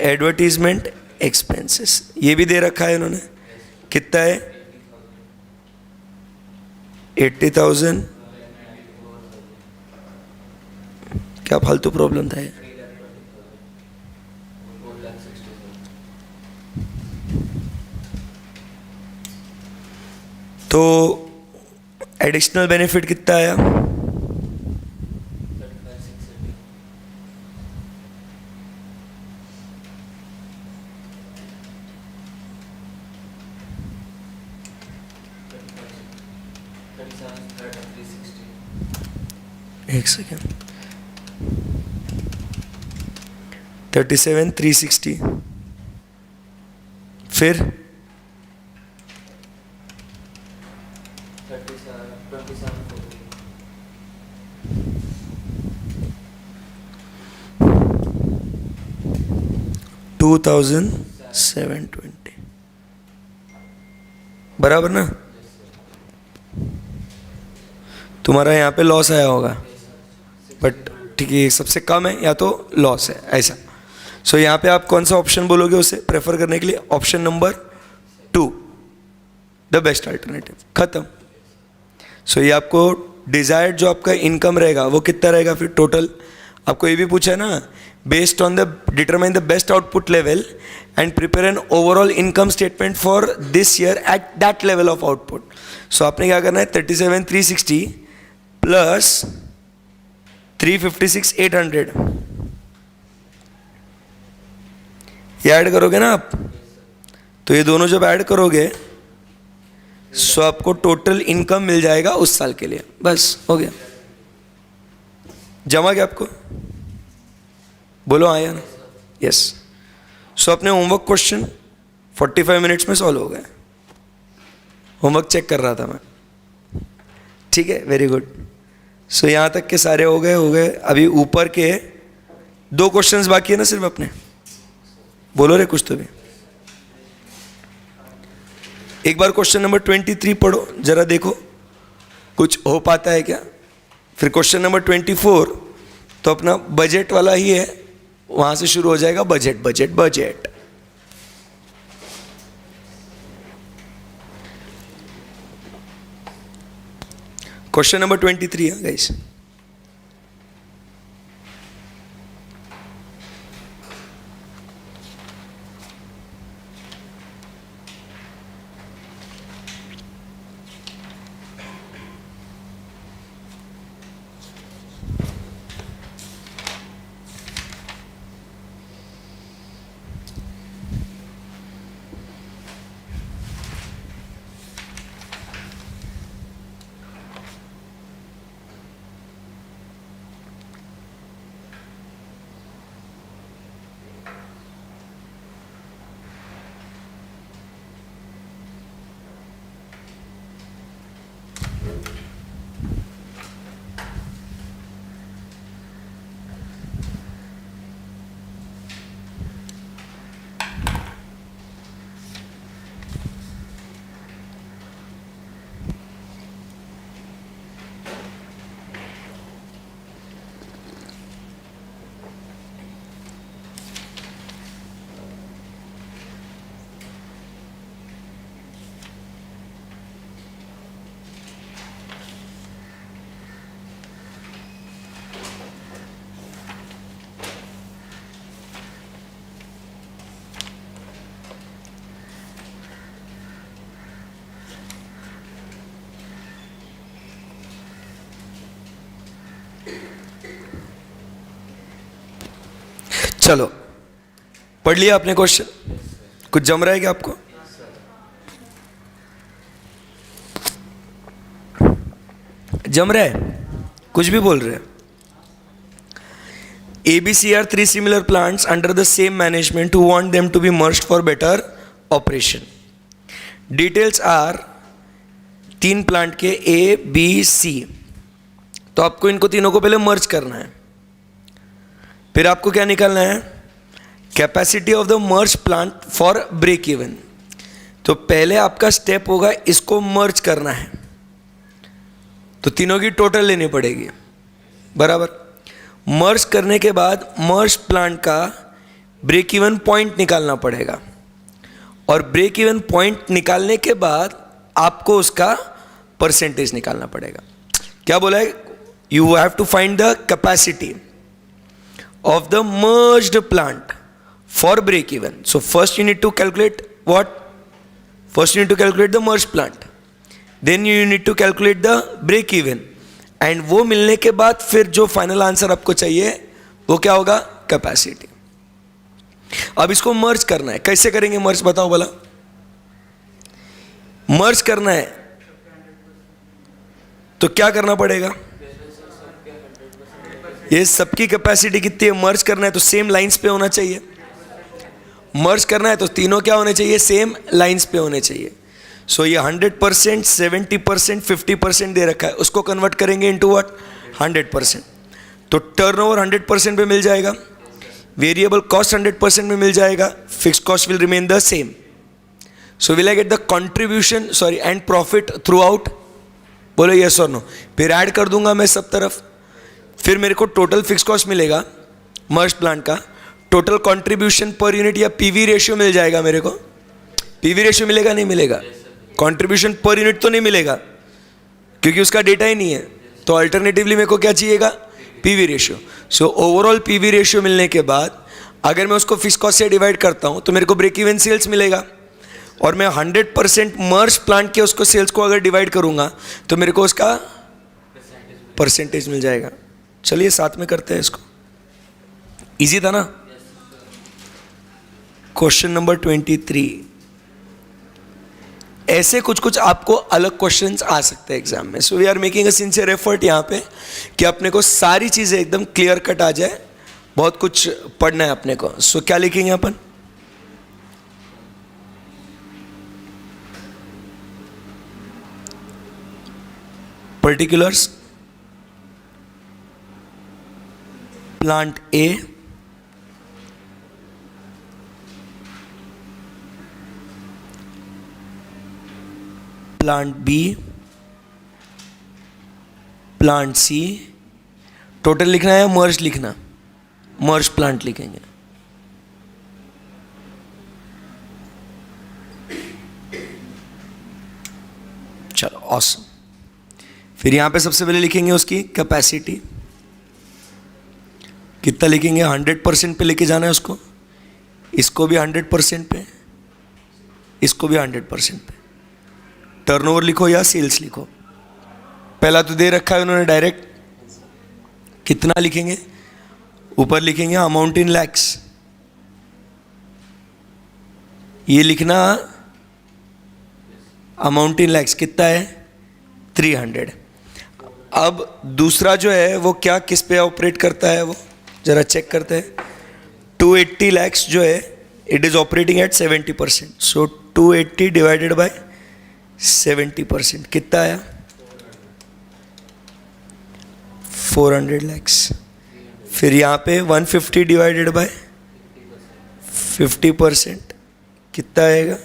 एडवर्टीजमेंट एक्सपेंसेस ये भी दे रखा है इन्होंने कितना है 80,000 क्या फालतू प्रॉब्लम था ये तो एडिशनल बेनिफिट कितना आया 37,360 फिर 2,720 बराबर ना तुम्हारा यहाँ पे लॉस आया होगा बट ठीक है सबसे कम है या तो लॉस है ऐसा सो यहाँ पे आप कौन सा ऑप्शन बोलोगे उसे प्रेफर करने के लिए option number 2 the best alternative खत्म सो ये आपको डिजायर्ड जो आपका इनकम रहेगा वो कितना रहेगा फिर टोटल आपको ये भी पूछा है ना based on the determine the best output level and prepare an overall income statement for this year at that level of output so आपने क्या करना है 37,360 प्लस 356,800 ये ऐड करोगे ना आप तो ये दोनों जब ऐड करोगे सो आपको टोटल इनकम मिल जाएगा उस साल के लिए बस हो गया जमा क्या आपको बोलो आया ना यस सो अपने होमवर्क क्वेश्चन 45 मिनट्स में सॉल्व हो गए होमवर्क चेक कर रहा था मैं ठीक है वेरी गुड सो यहाँ तक के सारे हो गए अभी ऊपर के 2 क्वेश्चंस बाकी है ना सिर्फ अपने बोलो रे कुछ तो भी एक बार क्वेश्चन नंबर 23 पढ़ो जरा देखो कुछ हो पाता है क्या फिर क्वेश्चन नंबर 24 तो अपना बजट वाला ही है वहां से शुरू हो जाएगा budget budget budget question number 23 है गाइस चलो, पढ़ लिया आपने क्वेश्चन? कुछ जम रहा है क्या आपको? जम रहा है? कुछ भी बोल रहे हैं? ABC are three similar plants under the same management who want them to be merged for better operation. Details are तीन प्लांट के ABC. तो आपको इनको तीनों को पहले मर्ज करना है, फिर आपको क्या निकालना है? Capacity of the merge plant for break even. तो पहले आपका स्टेप होगा इसको मर्ज करना है, तो तीनों की टोटल लेनी पड़ेगी, बराबर. मर्ज करने के बाद मर्ज प्लांट का ब्रेक इवन पॉइंट निकालना पड़ेगा, और ब्रेक इवन पॉइंट निकालने के बाद आपको उसका परसेंटेज निकालना पड़ेगा. क्या बोला है? You have to find the capacity of the merged plant for break even. So first you need to calculate what? First you need to calculate the merged plant, then you need to calculate the break even, and वो मिलने के बाद फिर जो फाइनल आंसर आपको चाहिए वो क्या होगा? कैपेसिटी. अब इसको मर्ज करना है. कैसे करेंगे मर्ज? बताओ भला. मर्ज करना है तो क्या करना पड़ेगा? ये सबकी कैपेसिटी कितनी है? मर्ज करना है तो सेम लाइंस पे होना चाहिए. मर्ज करना है तो तीनों क्या होने चाहिए? सेम लाइंस पे होने चाहिए. सो ये 100%, 70%, 50% दे रखा है, उसको कन्वर्ट करेंगे इनटू व्हाट? 100%. तो टर्नओवर 100% पे मिल जाएगा, वेरिएबल कॉस्ट 100% में मिल जाएगा, fix cost will remain the same. So will I get the contribution and profit through out? बोलो यस और नो. फिर ऐड कर दूंगा मैं सब तरफ, फिर मेरे को टोटल फिक्स कॉस्ट मिलेगा मर्ज प्लांट का, टोटल कंट्रीब्यूशन पर यूनिट या पीवी रेशियो मिल जाएगा मेरे को. पीवी रेशियो मिलेगा? नहीं मिलेगा. कंट्रीब्यूशन पर यूनिट तो नहीं मिलेगा क्योंकि उसका डेटा ही नहीं है. तो अल्टरनेटिवली मेरे को क्या चाहिएगा? PV ratio. So overall PV ratio मिलने के बाद अगर मैं उसको फिक्स कॉस्ट से डिवाइड करता हूं तो मेरे को ब्रेक इवन सेल्स मिलेगा, और मैं 100% मर्ज प्लांट के उसको सेल्स को अगर डिवाइड करूंगा तो मेरे को उसका परसेंटेज मिल जाएगा. चलिए साथ में करते हैं इसको. इजी था ना? Question number 23. ऐसे कुछ कुछ आपको अलग क्वेश्चंस आ सकते हैं एग्जाम में. So we are making a sincere effort यहाँ पे कि अपने को सारी चीजें एकदम क्लियर कट आ जाए. बहुत कुछ पढ़ना है अपने को. सो क्या लिखेंगे अपन? Particulars plant A, plant B, plant C. Total लिखना है या मर्ज लिखना? मर्ज प्लांट लिखेंगे. चलो ऑसम. फिर यहां पे सबसे पहले लिखेंगे उसकी कैपेसिटी. कितना लिखेंगे? 100% पे लेके जाना है उसको. इसको भी 100% पे, इसको भी 100% पे. टर्नओवर लिखो या सेल्स लिखो? पहला तो दे रखा है उन्होंने डायरेक्ट. कितना लिखेंगे? ऊपर लिखेंगे अमाउंट इन लैक्स. ये लिखना अमाउंट इन लैक्स कितना है? 300. अब दूसरा जो है वो क्या, किस पे ऑपरेट करता है वो जरा चेक करते हैं. 280 लैक्स जो है it is operating eight 70%. So 280 divided by 70% कितना आया? 400 लैक्स. फिर यहाँ पे 150 डिवाइडेड बाय 50% कितना आएगा?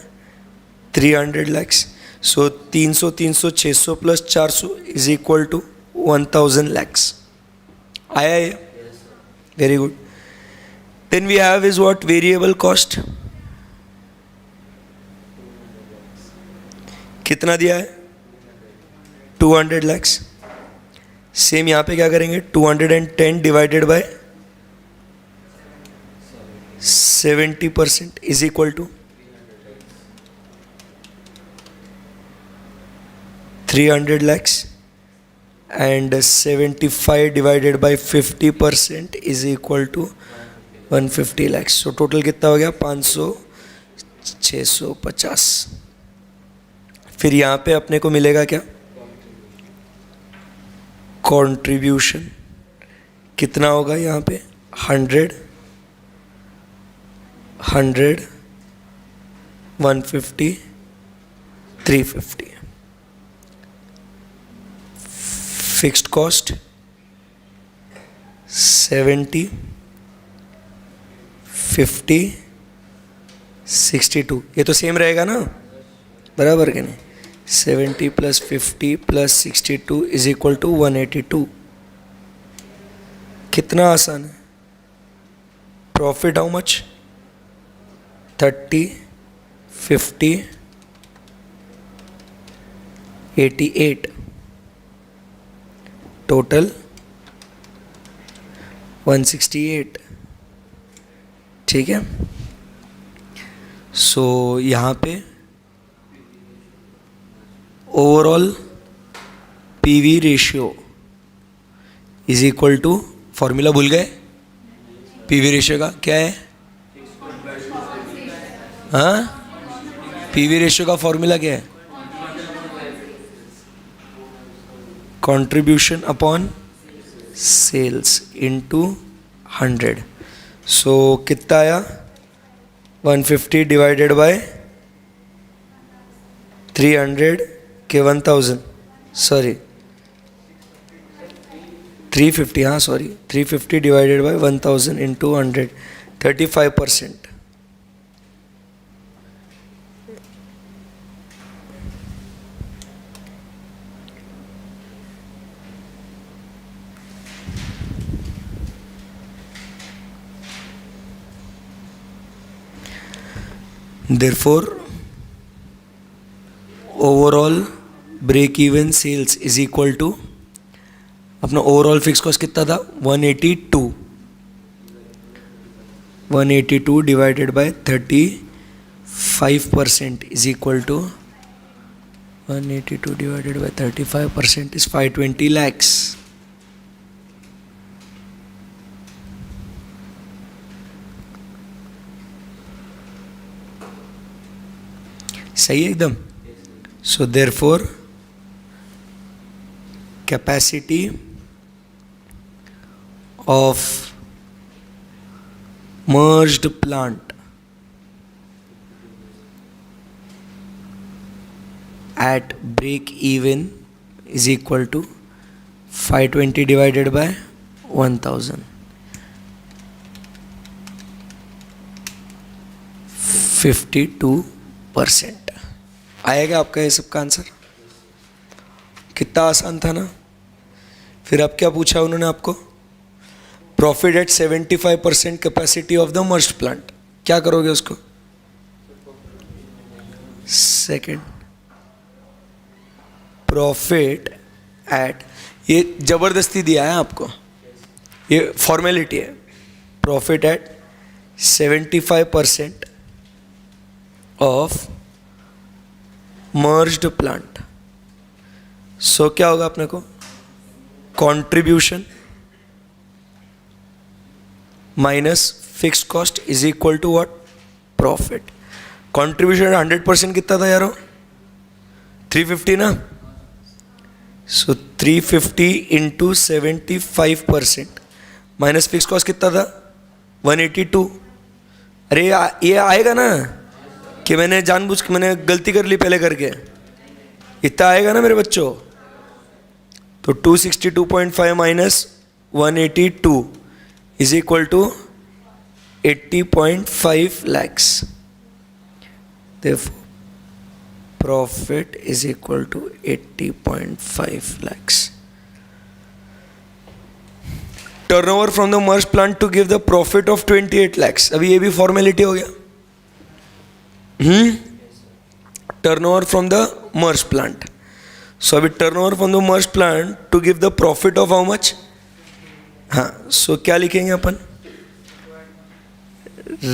300 lakhs. So 300 300 600 plus 400 is equal to 1000 lakhs. आया ये? Very good. Then we have is what? Variable cost. कितना दिया है? 200 लैक्स. सेम यहां पे क्या करेंगे? 210 divided by 70% is equal to 300 lakhs, and 75 divided by 50% is equal to 150 lakhs. So total कितना हो गया? 500, 650. फिर यहाँ पे अपने को मिलेगा क्या? कंट्रीब्यूशन कितना होगा यहाँ पे? 100, 150, 350. Fixed cost 70, 50, 62. ये तो सेम रहेगा ना, बराबर कि नहीं? 70 + 50 + 62 इज इक्वल टू 182. कितना आसान है. Profit how much? 30, 50, 88. टोटल 168. ठीक है. सो यहाँ पे overall PV ratio is equal to, formula भूल गए? पीवी रेशियो का क्या है? हाँ, पीवी रेशियो का फॉर्मूला क्या है? Contribution upon sales into 100. So कितना आया? 150 डिवाइडेड बाय 300 के 1000, सॉरी 350, हाँ sorry 350 divided by 1000 into 100, 35%. Therefore, overall break even sales is equal to, अपना ओवरऑल फिक्स कॉस्ट कितना था? 182. 182 divided by 35% is equal to 182 divided by 35% is 520 lakhs. सही है एकदम. So therefore capacity of merged plant at break even is equal to 520 divided by 1000, 52%. आएगा आपका ये सबका आंसर? कितना आसान था ना. फिर अब क्या पूछा उन्होंने आपको? Profit at 75% capacity of the merged plant. क्या करोगे उसको? सेकंड, प्रॉफिट एट, ये जबरदस्ती दिया है आपको, ये फॉर्मेलिटी है. Profit at 75% of merged plant. So क्या होगा अपने को? Contribution minus fixed cost is equal to what? Profit. Contribution 100% कितना था यारो? 350 ना. So 350 into 75% minus fix cost कितना था? 182. अरे ये आएगा ना कि मैंने जानबूझ के मैंने गलती कर ली पहले करके, इतना आएगा ना मेरे बच्चों. तो 262.5 minus 182 is equal to 80.5 lakhs. Therefore, profit is equal to 80.5 lakhs. Turnover from the merged plant to give the profit of 28 lakhs. अभी ये भी फॉर्मेलिटी हो गया. Turnover from the merged plant. So अभी turnover from the merged plant to give the profit of how much? हाँ, so क्या लिखेंगे अपन?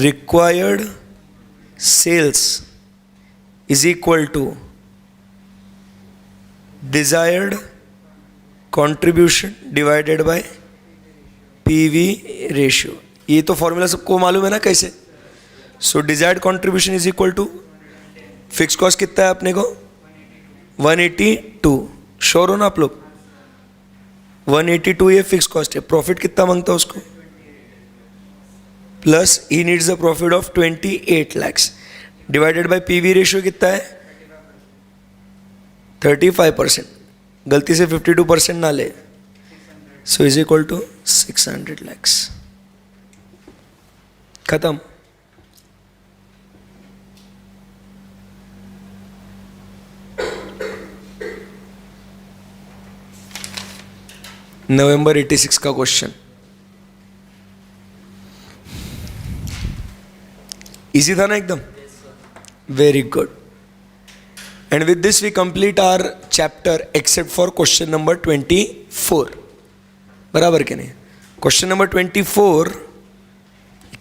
Required sales is equal to desired contribution divided by PV ratio. ये तो फॉर्मूला सबको मालूम है ना कैसे. So desired contribution is equal to fix cost कितना है अपने को 182. श्योर हो ना आप लोग? 182 ये फिक्स कॉस्ट है. प्रॉफिट कितना मांगता है उसको? Plus he needs the profit of 28 lakhs divided by PV ratio कितना है 35%. गलती से 52% ना ले. So is equal to 600 lakhs. खत्म. नवंबर 86 का क्वेश्चन. इजी था ना एकदम? Very good. And with this we complete our chapter except for question number 24. बराबर के नहीं? क्वेश्चन नंबर 24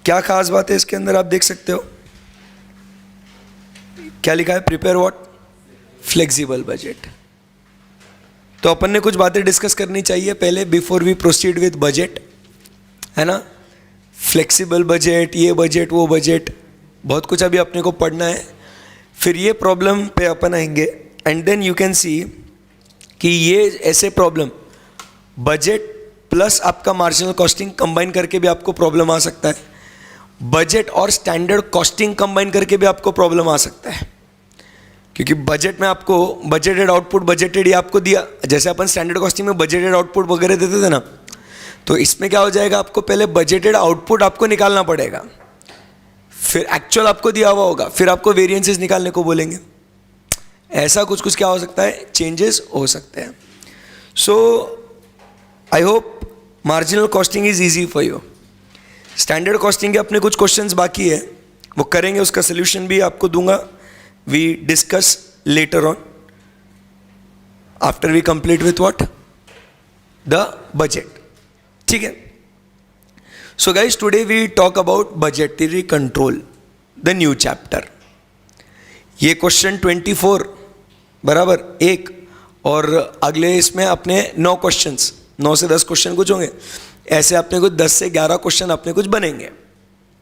क्या खास बात है इसके अंदर आप देख सकते हो. क्या लिखा है? Prepare what? Flexible budget. तो अपन ने कुछ बातें डिस्कस करनी चाहिए पहले before we proceed with budget, है ना. फ्लेक्सिबल बजट, ये बजट, वो बजट, बहुत कुछ अभी अपने को पढ़ना है. फिर ये प्रॉब्लम पे अपन आएंगे and then you can see कि ये ऐसे प्रॉब्लम बजट प्लस आपका मार्जिनल कॉस्टिंग कंबाइन करके भी आपको प्रॉब्लम आ सकता है. बजट और स्टैंडर्ड कॉस्टिंग कंबाइन करके भी आपको प्रॉब्लम आ सकता है. क्योंकि बजट में आपको बजटेड आउटपुट, बजटेड ये आपको दिया, जैसे अपन स्टैंडर्ड कॉस्टिंग में बजटेड आउटपुट वगैरह देते थे ना, तो इसमें क्या हो जाएगा, आपको पहले बजटेड आउटपुट आपको निकालना पड़ेगा, फिर एक्चुअल आपको दिया हुआ होगा, फिर आपको वेरिएंसेस निकालने को बोलेंगे. ऐसा कुछ कुछ क्या हो सकता है, चेंजेस हो सकते हैं. So I hope marginal costing is easy for you. Standard costing के अपने कुछ क्वेश्चंस बाकी है, वो करेंगे, उसका सोल्यूशन भी आपको दूंगा. We discuss later on after we complete with what? The budget. ठीक है. So guys, today we talk about budgetary control, the new chapter. ये क्वेश्चन 24 बराबर एक, और अगले इसमें अपने 9 क्वेश्चंस, 9 से 10 क्वेश्चन कुछ होंगे. ऐसे अपने कुछ 10 से 11 क्वेश्चन अपने कुछ बनेंगे.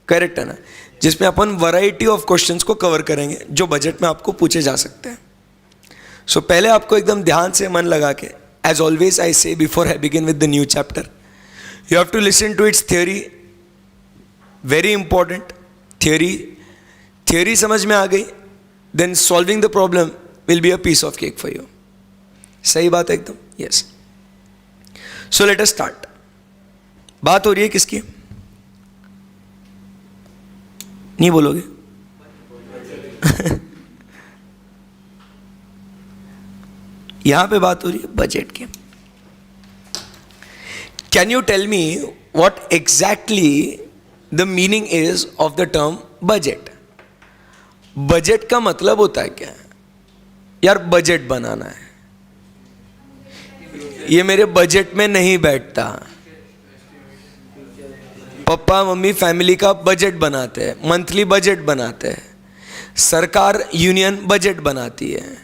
करेक्ट है ना? जिसमें अपन वैरायटी ऑफ क्वेश्चंस को कवर करेंगे जो बजट में आपको पूछे जा सकते हैं. सो पहले आपको एकदम ध्यान से मन लगा के, as always I say before I begin with the new chapter, you have to listen to its theory. Very important. Theory समझ में आ गई, then solving the problem will be a piece of cake for you. सही बात है एकदम? Yes. So let us start. बात हो रही है किसकी? नहीं बोलोगे? यहां पे बात हो रही है बजट की. Can you tell me what exactly the meaning is of the term budget? Budget का मतलब होता है क्या? यार बजट बनाना है, ये मेरे बजट में नहीं बैठता. पापा मम्मी फैमिली का बजट बनाते हैं, मंथली बजट बनाते हैं, सरकार यूनियन बजट बनाती है.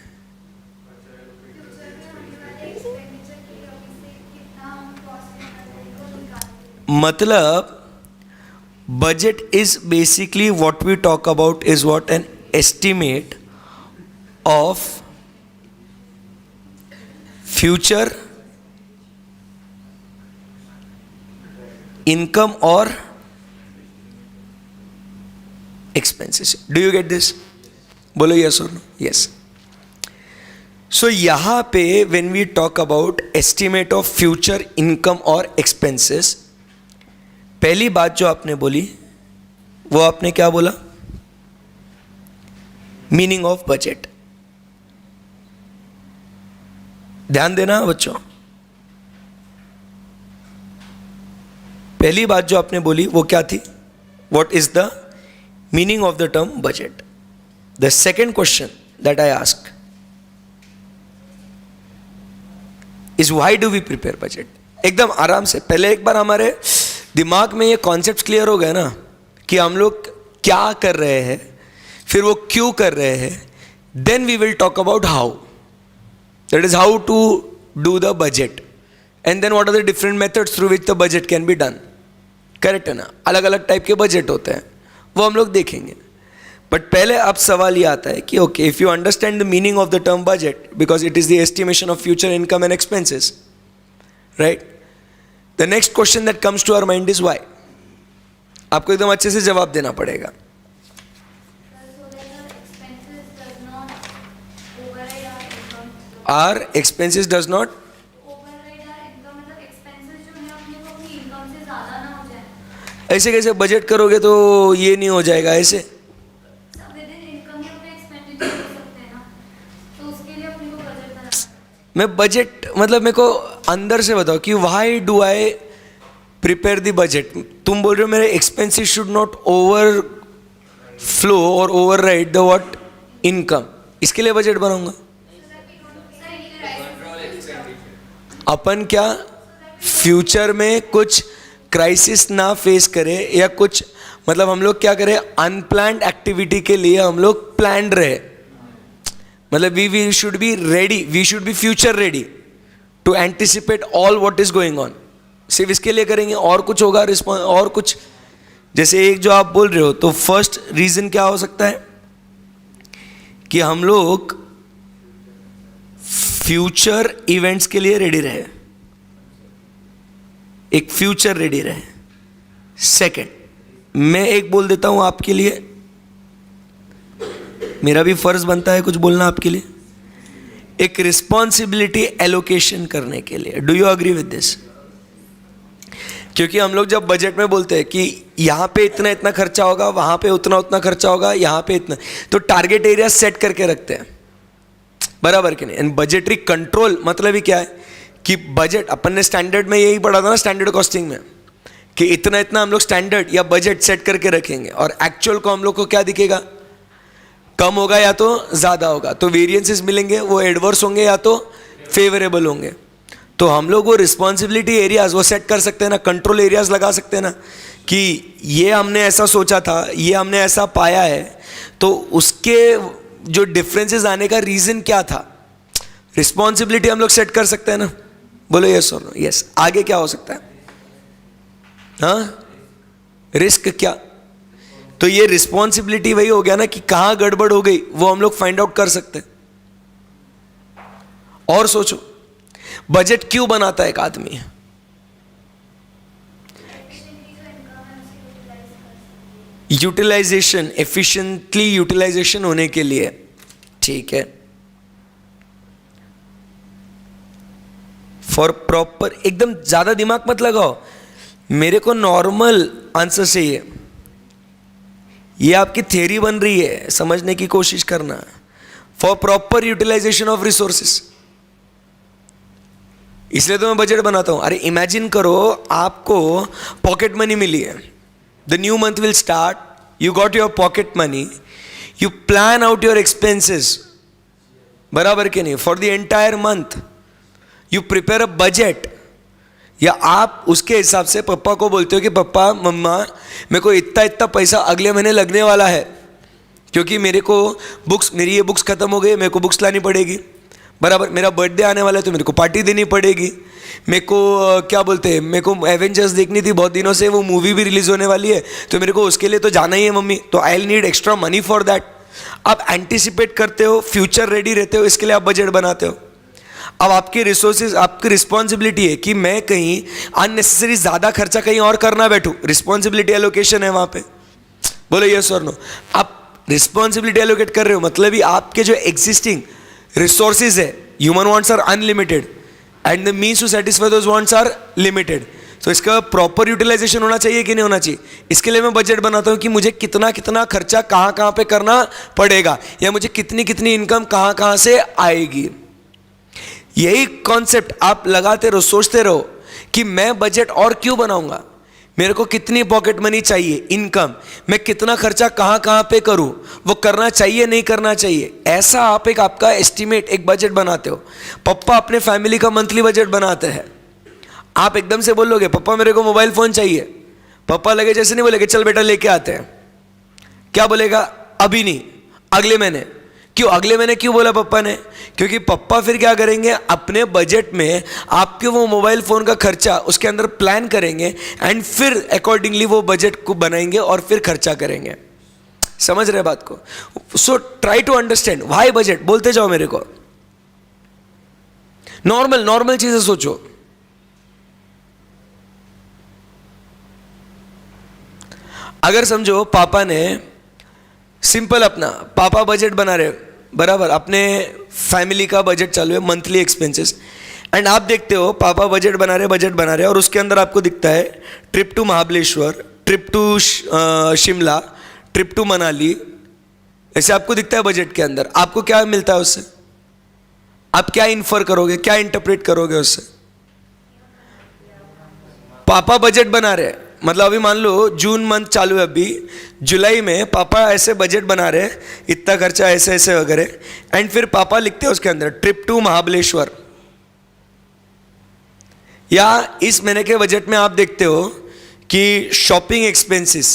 मतलब budget is basically what we talk about is what an estimate of future income और expenses. Do you get this? बोलो यस और नो. यस. सो यहां पे when we talk about estimate of future income और एक्सपेंसेस, पहली बात जो आपने बोली वो आपने क्या बोला? Meaning of budget. ध्यान देना बच्चों. पहली बात जो आपने बोली वो क्या थी? What is the meaning of the term budget. The second question that I ask is why do we prepare budget. एकदम आराम से, पहले एक बार हमारे दिमाग में ये कॉन्सेप्ट क्लियर हो गया ना कि हम लोग क्या कर रहे हैं, फिर वो क्यों कर रहे हैं, then we will talk about how. That is how to do the budget, and then what are the different methods through which the budget can be done. Correct है ना? अलग अलग टाइप के बजट होते हैं, वो हम लोग देखेंगे. बट पहले अब सवाल ये आता है कि okay, if you understand the meaning of the term budget, because it is the estimation of future income and expenses, right? The next question that comes to our mind is why. आपको एकदम अच्छे से जवाब देना पड़ेगा. आर एक्सपेंसेस डज नॉट, ऐसे कैसे बजट करोगे तो ये नहीं हो जाएगा ऐसे? मैं बजट मतलब मेरे को अंदर से बताओ कि why do I prepare the budget. तुम बोल रहे हो मेरे expenses should not overflow और override the what income, इसके लिए बजट बनाऊंगा. अपन क्या फ्यूचर में कुछ क्राइसिस ना फेस करें, या कुछ मतलब हम लोग क्या करें, अनप्लान्ड एक्टिविटी के लिए हम लोग प्लान्ड रहे. मतलब we should be ready, we should be future ready to anticipate all what is going on. सिर्फ इसके लिए करेंगे, और कुछ होगा रिस्पॉन्स और कुछ. जैसे एक जो आप बोल रहे हो, तो फर्स्ट रीजन क्या हो सकता है कि हम लोग फ्यूचर इवेंट्स के लिए रेडी रहे, एक फ्यूचर रेडी रहे. सेकंड, मैं एक बोल देता हूं आपके लिए, मेरा भी फर्ज बनता है कुछ बोलना आपके लिए, एक रिस्पॉन्सिबिलिटी एलोकेशन करने के लिए. Do you agree with this? क्योंकि हम लोग जब बजट में बोलते हैं कि यहां पे इतना इतना खर्चा होगा, वहां पे उतना उतना खर्चा होगा, यहां पे इतना, तो टारगेट एरिया सेट करके रखते हैं, बराबर कि नहीं? एंड बजटरी कंट्रोल मतलब ही क्या है कि बजट, अपन ने स्टैंडर्ड में यही पढ़ा था ना, स्टैंडर्ड कॉस्टिंग में, कि इतना इतना हम लोग स्टैंडर्ड या बजट सेट करके रखेंगे, और एक्चुअल को हम लोग को क्या दिखेगा, कम होगा या तो ज़्यादा होगा. तो वेरिएंसेस मिलेंगे, वो एडवर्स होंगे या तो फेवरेबल होंगे. तो हम लोग वो रिस्पॉन्सिबिलिटी एरियाज वो सेट कर सकते हैं ना, कंट्रोल एरियाज लगा सकते हैं ना, कि ये हमने ऐसा सोचा था, ये हमने ऐसा पाया है, तो उसके जो डिफरेंसेस आने का रीज़न क्या था, रिस्पॉन्सिबिलिटी हम लोग सेट कर सकते हैं ना. बोलो यस और नो. यस. आगे क्या हो सकता है? हाँ, रिस्क क्या? तो ये रिस्पॉन्सिबिलिटी वही हो गया ना कि कहां गड़बड़ हो गई वो हम लोग फाइंड आउट कर सकते हैं. और सोचो, बजट क्यों बनाता है एक आदमी? यूटिलाइजेशन, एफिशिएंटली यूटिलाइजेशन होने के लिए. ठीक है, फॉर प्रॉपर, एकदम ज्यादा दिमाग मत लगाओ, मेरे को नॉर्मल आंसर चाहिए. ये आपकी थ्योरी बन रही है, समझने की कोशिश करना. For proper utilization of resources, इसलिए तो मैं बजट बनाता हूं. अरे इमेजिन करो आपको पॉकेट मनी मिली है, the new month will start, you got your pocket money, you plan out your expenses, बराबर के नहीं, for the entire month you prepare a budget. या आप उसके हिसाब से पापा को बोलते हो कि पापा मम्मा मेरे को इतना इतना पैसा अगले महीने लगने वाला है, क्योंकि मेरे को बुक्स, मेरी ये बुक्स खत्म हो गई, मेरे को बुक्स लानी पड़ेगी, बराबर. मेरा बर्थडे आने वाला है तो मेरे को पार्टी देनी पड़ेगी. मेरे को क्या बोलते हैं, मेरे को एवेंजर्स देखनी थी बहुत दिनों से, वो मूवी भी रिलीज होने वाली है, तो मेरे को उसके लिए तो जाना ही है मम्मी, तो I need extra money for that. आप एंटिसिपेट करते हो, फ्यूचर रेडी रहते हो, इसके लिए आप बजट बनाते हो. अब आपके रिसोर्सेज, आपकी रिस्पॉन्सिबिलिटी है कि मैं कहीं अननेसेसरी ज़्यादा खर्चा कहीं और करना बैठूं, रिस्पॉन्सिबिलिटी एलोकेशन है वहाँ पे. बोलो यस और नो. आप रिस्पॉन्सिबिलिटी एलोकेट कर रहे हो, मतलब ही आपके जो एग्जिस्टिंग रिसोर्सेज है, human wants are unlimited and the means to satisfy those wants are limited. तो इसका प्रॉपर यूटिलाइजेशन होना चाहिए कि नहीं होना चाहिए? इसके लिए मैं बजट बनाता हूँ कि मुझे कितना कितना खर्चा कहाँ कहाँ पे करना पड़ेगा, या मुझे कितनी कितनी इनकम कहाँ कहाँ से आएगी. यही कॉन्सेप्ट आप लगाते रहो, सोचते रहो कि मैं बजट और क्यों बनाऊंगा, मेरे को कितनी पॉकेट मनी चाहिए, इनकम, मैं कितना खर्चा कहाँ कहाँ पे करूँ, वो करना चाहिए नहीं करना चाहिए, ऐसा आप एक आपका एस्टिमेट, एक बजट बनाते हो. पापा अपने फैमिली का मंथली बजट बनाते हैं. आप एकदम से बोलोगे पापा मेरे को मोबाइल फ़ोन चाहिए, पापा लगे जैसे नहीं बोलेगे चल बेटा लेके आते हैं. क्या बोलेगा? अभी नहीं, अगले महीने. क्यों अगले महीने क्यों बोला पापा ने? क्योंकि पापा फिर क्या करेंगे, अपने बजट में आपके वो मोबाइल फ़ोन का खर्चा उसके अंदर प्लान करेंगे एंड फिर अकॉर्डिंगली वो बजट को बनाएंगे और फिर खर्चा करेंगे। समझ रहे बात को? So try to understand why budget. बोलते जाओ मेरे को, नॉर्मल चीजें सोचो। अगर समझो पापा ने सिंपल अपना पापा बजट बना रहे बराबर, अपने फैमिली का बजट चालू है, मंथली एक्सपेंसेस, एंड आप देखते हो पापा बजट बना रहे और उसके अंदर आपको दिखता है trip to Mahabaleshwar, trip to Shimla, trip to Manali, ऐसे आपको दिखता है बजट के अंदर। आपको क्या मिलता है उससे? आप क्या इन्फर करोगे, क्या इंटरप्रेट करोगे उससे? पापा बजट बना रहे हैं, मतलब अभी मान लो जून मंथ चालू है, अभी जुलाई में पापा ऐसे बजट बना रहे हैं, इतना खर्चा ऐसे ऐसे वगैरह, एंड फिर पापा लिखते हैं उसके अंदर ट्रिप टू महाबलेश्वर। या इस महीने के बजट में आप देखते हो कि शॉपिंग एक्सपेंसेस,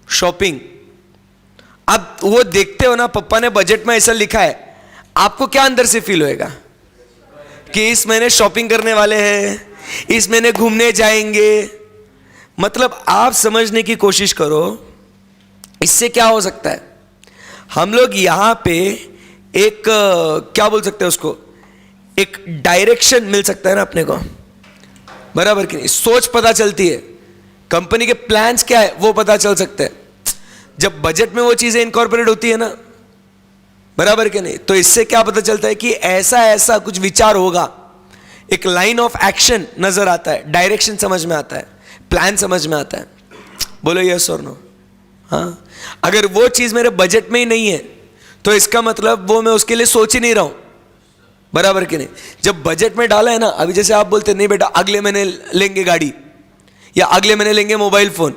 शॉपिंग, अब वो देखते हो ना, पापा ने बजट में ऐसा लिखा है, आपको क्या अंदर से फील होएगा कि इस महीने शॉपिंग करने वाले हैं, इस महीने घूमने जाएंगे। मतलब आप समझने की कोशिश करो, इससे क्या हो सकता है, हम लोग यहां पे एक क्या बोल सकते हैं उसको, एक डायरेक्शन मिल सकता है ना अपने को, बराबर कि नहीं? सोच पता चलती है, कंपनी के प्लान्स क्या है वो पता चल सकते हैं जब बजट में वो चीजें इनकॉर्पोरेट होती है ना, बराबर कि नहीं? तो इससे क्या पता चलता है कि ऐसा ऐसा कुछ विचार होगा, एक लाइन ऑफ एक्शन नजर आता है, डायरेक्शन समझ में आता है, प्लान समझ में आता है। बोलो यस और नो? हाँ, अगर वो चीज मेरे बजट में ही नहीं है तो इसका मतलब वो मैं उसके लिए सोच ही नहीं रहा हूं, बराबर कि नहीं? जब बजट में डाला है ना, अभी जैसे आप बोलते नहीं बेटा अगले महीने लेंगे गाड़ी या अगले महीने लेंगे मोबाइल फोन,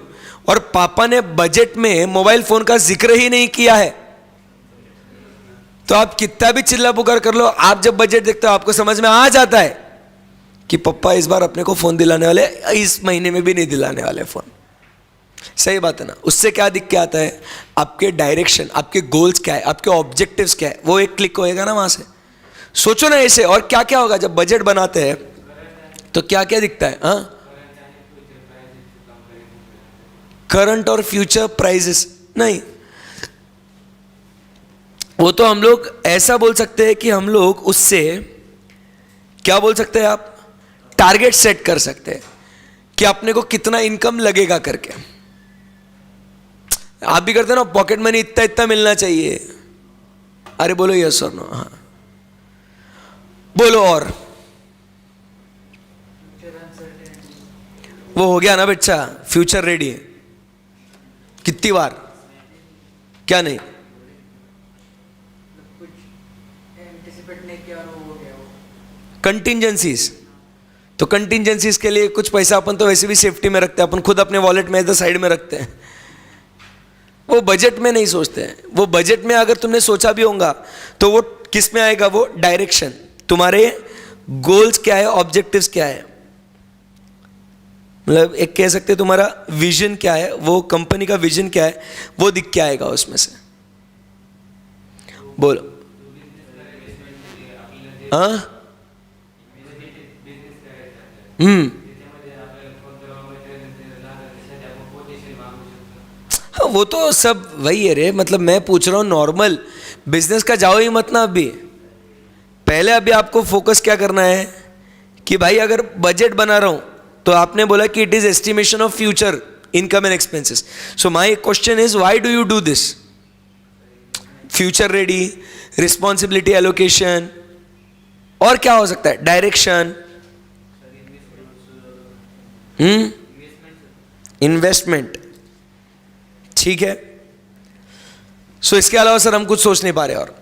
और पापा ने बजट में मोबाइल फोन का जिक्र ही नहीं किया है, तो आप कितना भी चिल्ला पुकार कर लो, आप जब बजट देखते हो आपको समझ में आ जाता है कि पप्पा इस बार अपने को फोन दिलाने वाले, इस महीने में भी नहीं दिलाने वाले फोन। सही बात है ना? उससे क्या दिख के आता है, आपके डायरेक्शन, आपके गोल्स क्या है, आपके ऑब्जेक्टिव्स क्या है, वो एक क्लिक होएगा ना वहां से। सोचो ना ऐसे, और क्या क्या होगा जब बजट बनाते हैं तो क्या क्या दिखता है? हाँ, करंट और फ्यूचर प्राइजेस नहीं, वो तो हम लोग ऐसा बोल सकते हैं कि हम लोग उससे क्या बोल सकते हैं, आप टारगेट सेट कर सकते हैं कि अपने को कितना इनकम लगेगा करके। आप भी करते हैं ना, पॉकेट मनी इतना इतना मिलना चाहिए। अरे बोलो यस और नो? हाँ बोलो। और वो हो गया ना बच्चा, फ्यूचर रेडी है कितनी बार, क्या नहीं? कंटिंजेंसीज, तो कंटिंजेंसीज के लिए कुछ पैसा अपन तो वैसे भी सेफ्टी में रखते हैं, अपन खुद अपने वॉलेट में इधर साइड में रखते हैं, वो बजट में नहीं सोचते हैं। वो बजट में अगर तुमने सोचा भी होगा तो वो किस में आएगा, वो डायरेक्शन, तुम्हारे गोल्स क्या है, ऑब्जेक्टिव्स क्या है, मतलब एक कह सकते हैं तुम्हारा विजन क्या है, वो कंपनी का विजन क्या है, वो दिख के आएगा उसमें से। बोलो। हाँ हाँ, वो तो सब वही है रे, मतलब मैं पूछ रहा हूँ नॉर्मल बिजनेस का जाओ ही मत ना अभी। पहले अभी आपको फोकस क्या करना है कि भाई अगर बजट बना रहा हूं तो आपने बोला कि it is estimation of future income and expenses. So my question is why do you do this? Future ready, responsibility allocation, और क्या हो सकता है, डायरेक्शन, इन्वेस्टमेंट, ठीक है। सो इसके अलावा सर हम कुछ सोच नहीं पा रहे और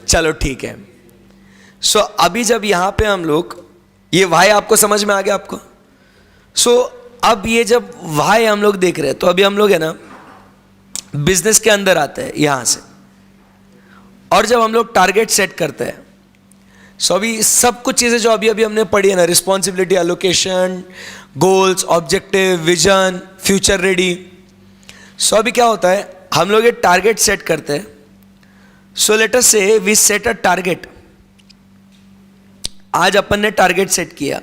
चलो ठीक है। सो अभी जब यहां पे हम लोग, ये वाई आपको समझ में आ गया आपको? सो अब ये जब वाई हम लोग देख रहे हैं तो अभी हम लोग है ना बिजनेस के अंदर आते हैं यहां से, और जब हम लोग टारगेट सेट करते हैं, सो अभी सब कुछ चीजें जो अभी अभी हमने पढ़ी है ना, responsibility allocation, goals, objective, vision, future ready. So अभी क्या होता है, हम लोग ये टारगेट सेट करते हैं सो लेट अस से वी सेट अ टारगेट. आज अपन ने टारगेट सेट किया,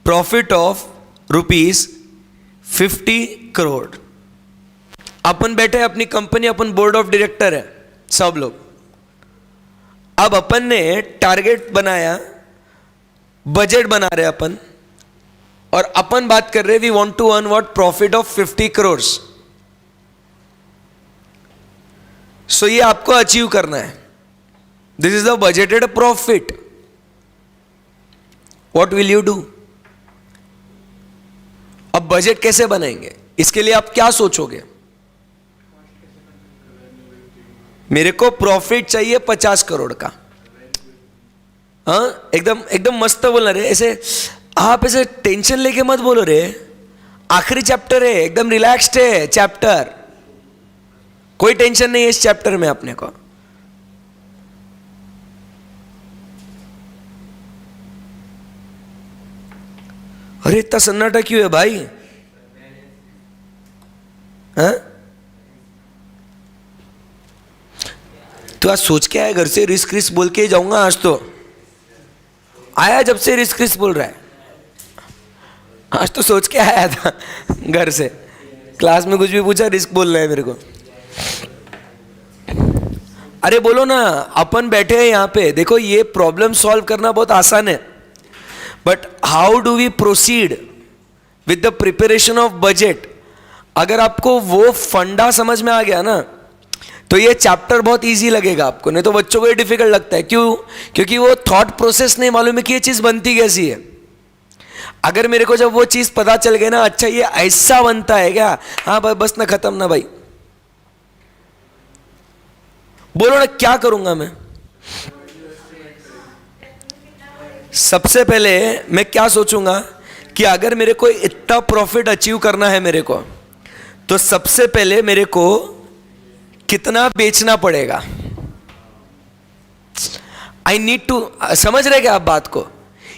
प्रॉफिट ऑफ ₹50 करोड़. अपन बैठे अपनी company, upon board of director है सब लोग. अब अपन ने टारगेट बनाया, बजट बना रहे अपन, और अपन बात कर रहे we want to earn what, profit of 50 crore. So ये आपको अचीव करना है. This is the budgeted profit. What will you do? अब बजट कैसे बनाएंगे, इसके लिए आप क्या सोचोगे? मेरे को प्रॉफिट चाहिए 50 करोड़ का. हाँ, एकदम एकदम मस्त बोलना रे. ऐसे आप ऐसे टेंशन लेके मत बोलो रे. आखिरी चैप्टर है, एकदम रिलैक्स्ड है चैप्टर. कोई टेंशन नहीं है इस चैप्टर में अपने को. अरे इतना सन्नाटा क्यों है भाई? हाँ, तो आज सोच के आया घर से, रिस्क रिस्क बोल के जाऊंगा आज. तो आया जब से रिस्क रिस्क बोल रहा है. आज तो सोच के आया था घर से. क्लास में कुछ भी पूछा, रिस्क बोल रहा है मेरे को. अरे बोलो ना, अपन बैठे हैं यहाँ पे. देखो ये प्रॉब्लम सॉल्व करना बहुत आसान है, but how do we proceed with the preparation of budget? अगर आपको वो फंडा समझ में आ गया ना, तो ये चैप्टर बहुत इजी लगेगा आपको. नहीं तो बच्चों को ये डिफिकल्ट लगता है. क्यों? क्योंकि वो थॉट प्रोसेस नहीं मालूम है कि ये चीज़ बनती कैसी है. अगर मेरे को जब वो चीज़ पता चल गई ना, अच्छा ये ऐसा बनता है क्या, हाँ भाई बस ना, खत्म ना भाई. बोलो ना क्या करूंगा मैं? सबसे पहले मैं क्या सोचूंगा कि अगर मेरे को इतना प्रॉफिट अचीव करना है मेरे को, तो सबसे पहले मेरे को कितना बेचना पड़ेगा. आई नीड टू, समझ रहे क्या आप बात को?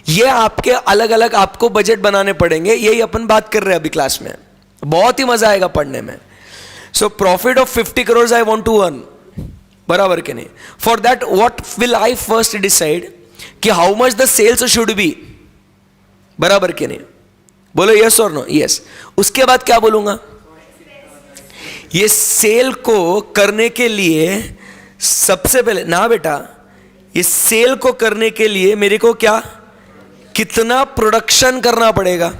ये आपके अलग अलग आपको बजट बनाने पड़ेंगे. यही अपन बात कर रहे हैं अभी क्लास में. बहुत ही मजा आएगा पढ़ने में. So profit of 50 crore I want to earn. बराबर के नहीं? For that what will I first decide कि how much the sales should be. बराबर के नहीं? बोलो यस और नो. यस. उसके बाद क्या बोलूंगा? ये सेल को करने के लिए सबसे पहले ना बेटा, ये सेल को करने के लिए मेरे को क्या, कितना प्रोडक्शन करना पड़ेगा?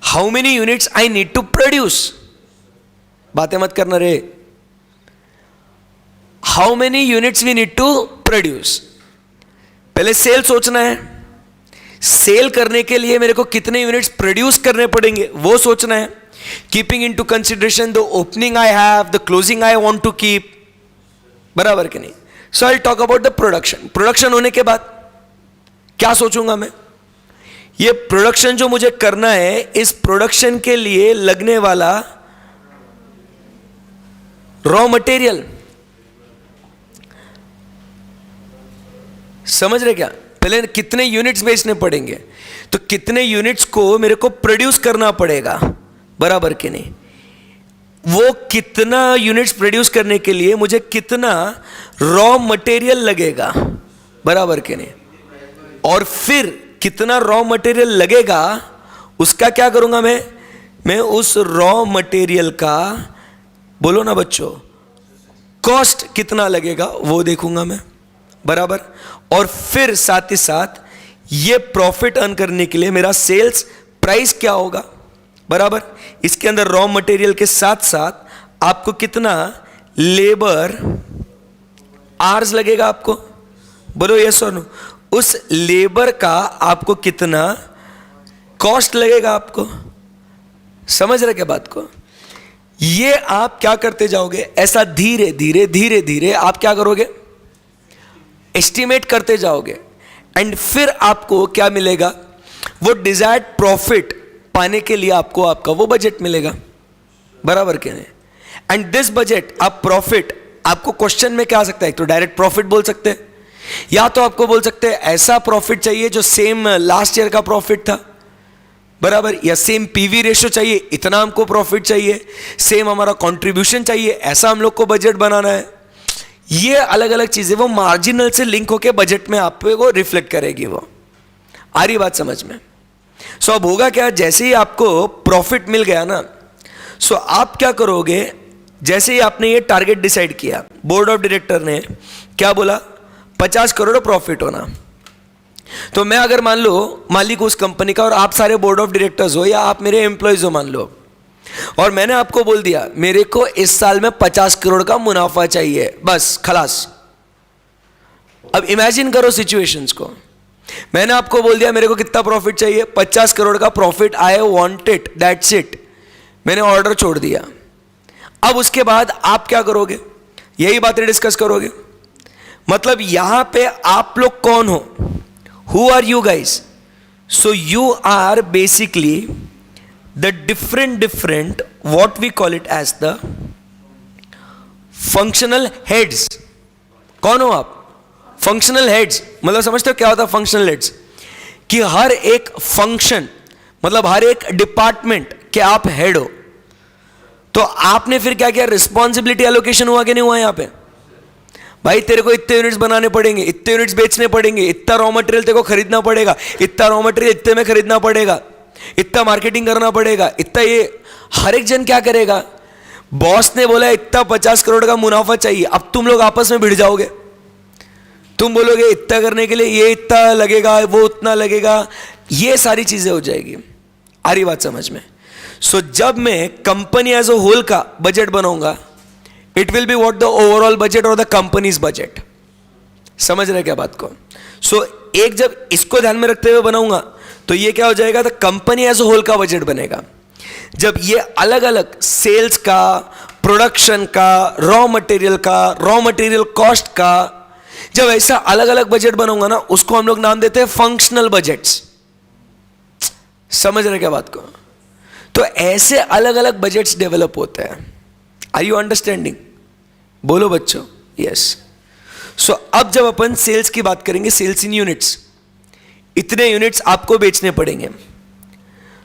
How many units I need to produce. बातें मत करना रे. How many units we need to produce. पहले सेल सोचना है. सेल करने के लिए मेरे को कितने यूनिट्स प्रोड्यूस करने पड़ेंगे वो सोचना है. Keeping into consideration the opening I have, the closing I want to keep. बराबर कि नहीं? So I talk about the production. Production होने के बाद क्या सोचूंगा मैं? ये प्रोडक्शन जो मुझे करना है, इस प्रोडक्शन के लिए लगने वाला रॉ मटेरियल. समझ रहे क्या? पहले कितने यूनिट्स बेचने पड़ेंगे, तो कितने यूनिट्स को मेरे को प्रोड्यूस करना पड़ेगा. बराबर के नहीं? वो कितना यूनिट्स प्रोड्यूस करने के लिए मुझे कितना रॉ मटेरियल लगेगा. बराबर के नहीं? और फिर कितना रॉ मटेरियल लगेगा, उसका क्या करूंगा मैं उस रॉ मटेरियल का, बोलो ना बच्चों, कॉस्ट कितना लगेगा वो देखूंगा मैं. बराबर. और फिर साथ ही साथ ये प्रॉफिट अर्न करने के लिए मेरा सेल्स प्राइस क्या होगा. बराबर. इसके अंदर रॉ मटेरियल के साथ साथ आपको कितना लेबर आवर्स लगेगा आपको. बोलो यस और नो. उस लेबर का आपको कितना कॉस्ट लगेगा आपको. समझ रहे क्या बात को? ये आप क्या करते जाओगे, ऐसा धीरे धीरे धीरे धीरे आप क्या करोगे, एस्टिमेट करते जाओगे. एंड फिर आपको क्या मिलेगा, वो डिजायर्ड प्रॉफिट पाने के लिए आपको आपका वो बजट मिलेगा. बराबर के नहीं? एंड दिस बजट, आप प्रॉफिट, आपको क्वेश्चन में क्या आ सकता है, तो डायरेक्ट प्रॉफिट बोल सकते हैं, या तो आपको बोल सकते हैं ऐसा प्रॉफिट चाहिए जो सेम लास्ट ईयर का प्रॉफिट था. बराबर. या सेम पीवी रेशियो चाहिए, इतना हमको प्रॉफिट चाहिए. सेम हमारा कंट्रीब्यूशन चाहिए, ऐसा हम लोग को बजट बनाना है. ये अलग अलग चीजें वो मार्जिनल से लिंक होके बजट में आप पे वो रिफ्लेक्ट करेगी। वो आ रही बात समझ में? सो अब होगा क्या, जैसे ही आपको प्रॉफिट मिल गया ना, सो आप क्या करोगे, जैसे ही आपने ये टारगेट डिसाइड किया, बोर्ड ऑफ डायरेक्टर ने क्या बोला, 50 करोड़ प्रॉफिट होना। तो मैं अगर मान लो मालिक उस कंपनी का और आप सारे बोर्ड ऑफ डायरेक्टर्स हो या आप मेरे एम्प्लॉयज हो मान लो, और मैंने आपको बोल दिया मेरे को इस साल में 50 करोड़ का मुनाफा चाहिए, बस खलास। अब इमेजिन करो सिचुएशंस को, मैंने आपको बोल दिया मेरे को कितना प्रॉफिट चाहिए, 50 करोड़ का profit, I want it, that's it, मैंने ऑर्डर छोड़ दिया। अब उसके बाद आप क्या करोगे, यही बातें डिस्कस करोगे। मतलब यहां पे आप लोग कौन हो, who are you guys? So you are basically the different what we call it as the functional heads। कौन हो आप? Functional heads. मतलब समझते हो क्या होता है फंक्शनल हेड्स? कि हर एक फंक्शन, मतलब हर एक डिपार्टमेंट के आप हेड हो। तो आपने फिर क्या किया, रिस्पॉन्सिबिलिटी एलोकेशन हुआ कि नहीं हुआ यहां पे? भाई तेरे को इतने यूनिट्स बनाने पड़ेंगे, इतने यूनिट्स बेचने पड़ेंगे, इतना रॉ मटेरियल तेरे को खरीदना पड़ेगा, इतना रॉ मटेरियल इतने में खरीदना पड़ेगा, इतना मार्केटिंग करना पड़ेगा, इतना ये। हर एक जन क्या करेगा, बॉस ने बोला इतना 50 करोड़ का मुनाफा चाहिए, अब तुम लोग आपस में भिड़ जाओगे, तुम बोलोगे इतना करने के लिए ये इतना लगेगा, वो उतना लगेगा, ये सारी चीजें हो जाएगी। आ रही बात समझ में? सो जब मैं कंपनी एज अ होल का बजट बनाऊंगा, it will be what the overall budget और द कंपनीज बजट। समझ रहे क्या बात को? सो एक जब इसको ध्यान में रखते हुए बनाऊंगा तो ये क्या हो जाएगा, the company as a whole का बजट बनेगा। जब ये अलग अलग सेल्स का, प्रोडक्शन का, रॉ मटेरियल कॉस्ट का, जब ऐसा अलग अलग बजट बनाऊंगा ना, उसको हम लोग नाम देते हैं फंक्शनल बजट्स। समझ रहे क्या बात को? तो ऐसे अलग अलग बजट्स डेवलप होते हैं। Are you understanding? बोलो बच्चों, यस। सो अब जब अपन सेल्स की बात करेंगे, सेल्स इन यूनिट्स, इतने यूनिट्स आपको बेचने पड़ेंगे।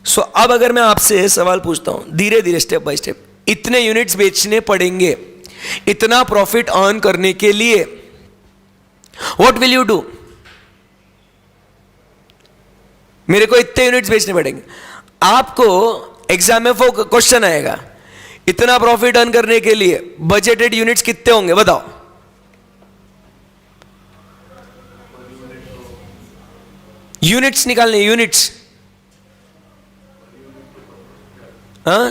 सो अब अगर मैं आपसे सवाल पूछता हूं धीरे धीरे स्टेप बाय स्टेप, इतने यूनिट्स बेचने पड़ेंगे इतना प्रॉफिट अर्न करने के लिए, व्हाट विल यू डू? मेरे को इतने यूनिट्स बेचने पड़ेंगे। आपको एग्जाम में वो क्वेश्चन आएगा, इतना प्रॉफिट अर्न करने के लिए बजटेड यूनिट्स कितने होंगे बताओ? यूनिट्स निकालने, यूनिट्स। हाँ,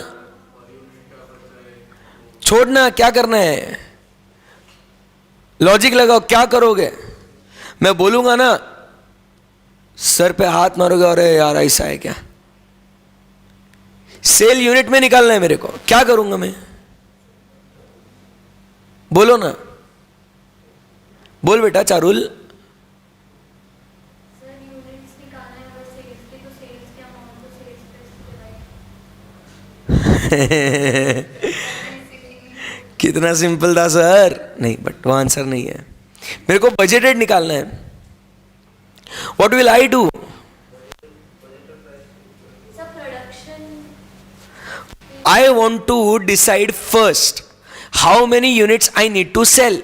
छोड़ना, क्या करना है, लॉजिक लगाओ, क्या करोगे? मैं बोलूंगा ना, सर पे हाथ मारोगे, अरे यार ऐसा है क्या? सेल यूनिट में निकालना है मेरे को, क्या करूंगा मैं? बोलो ना, बोल बेटा चारुल। कितना सिंपल था सर। नहीं, बट वो आंसर नहीं है। मेरे को बजटेड निकालना है। What will I do? I want to decide first how many units I need to sell.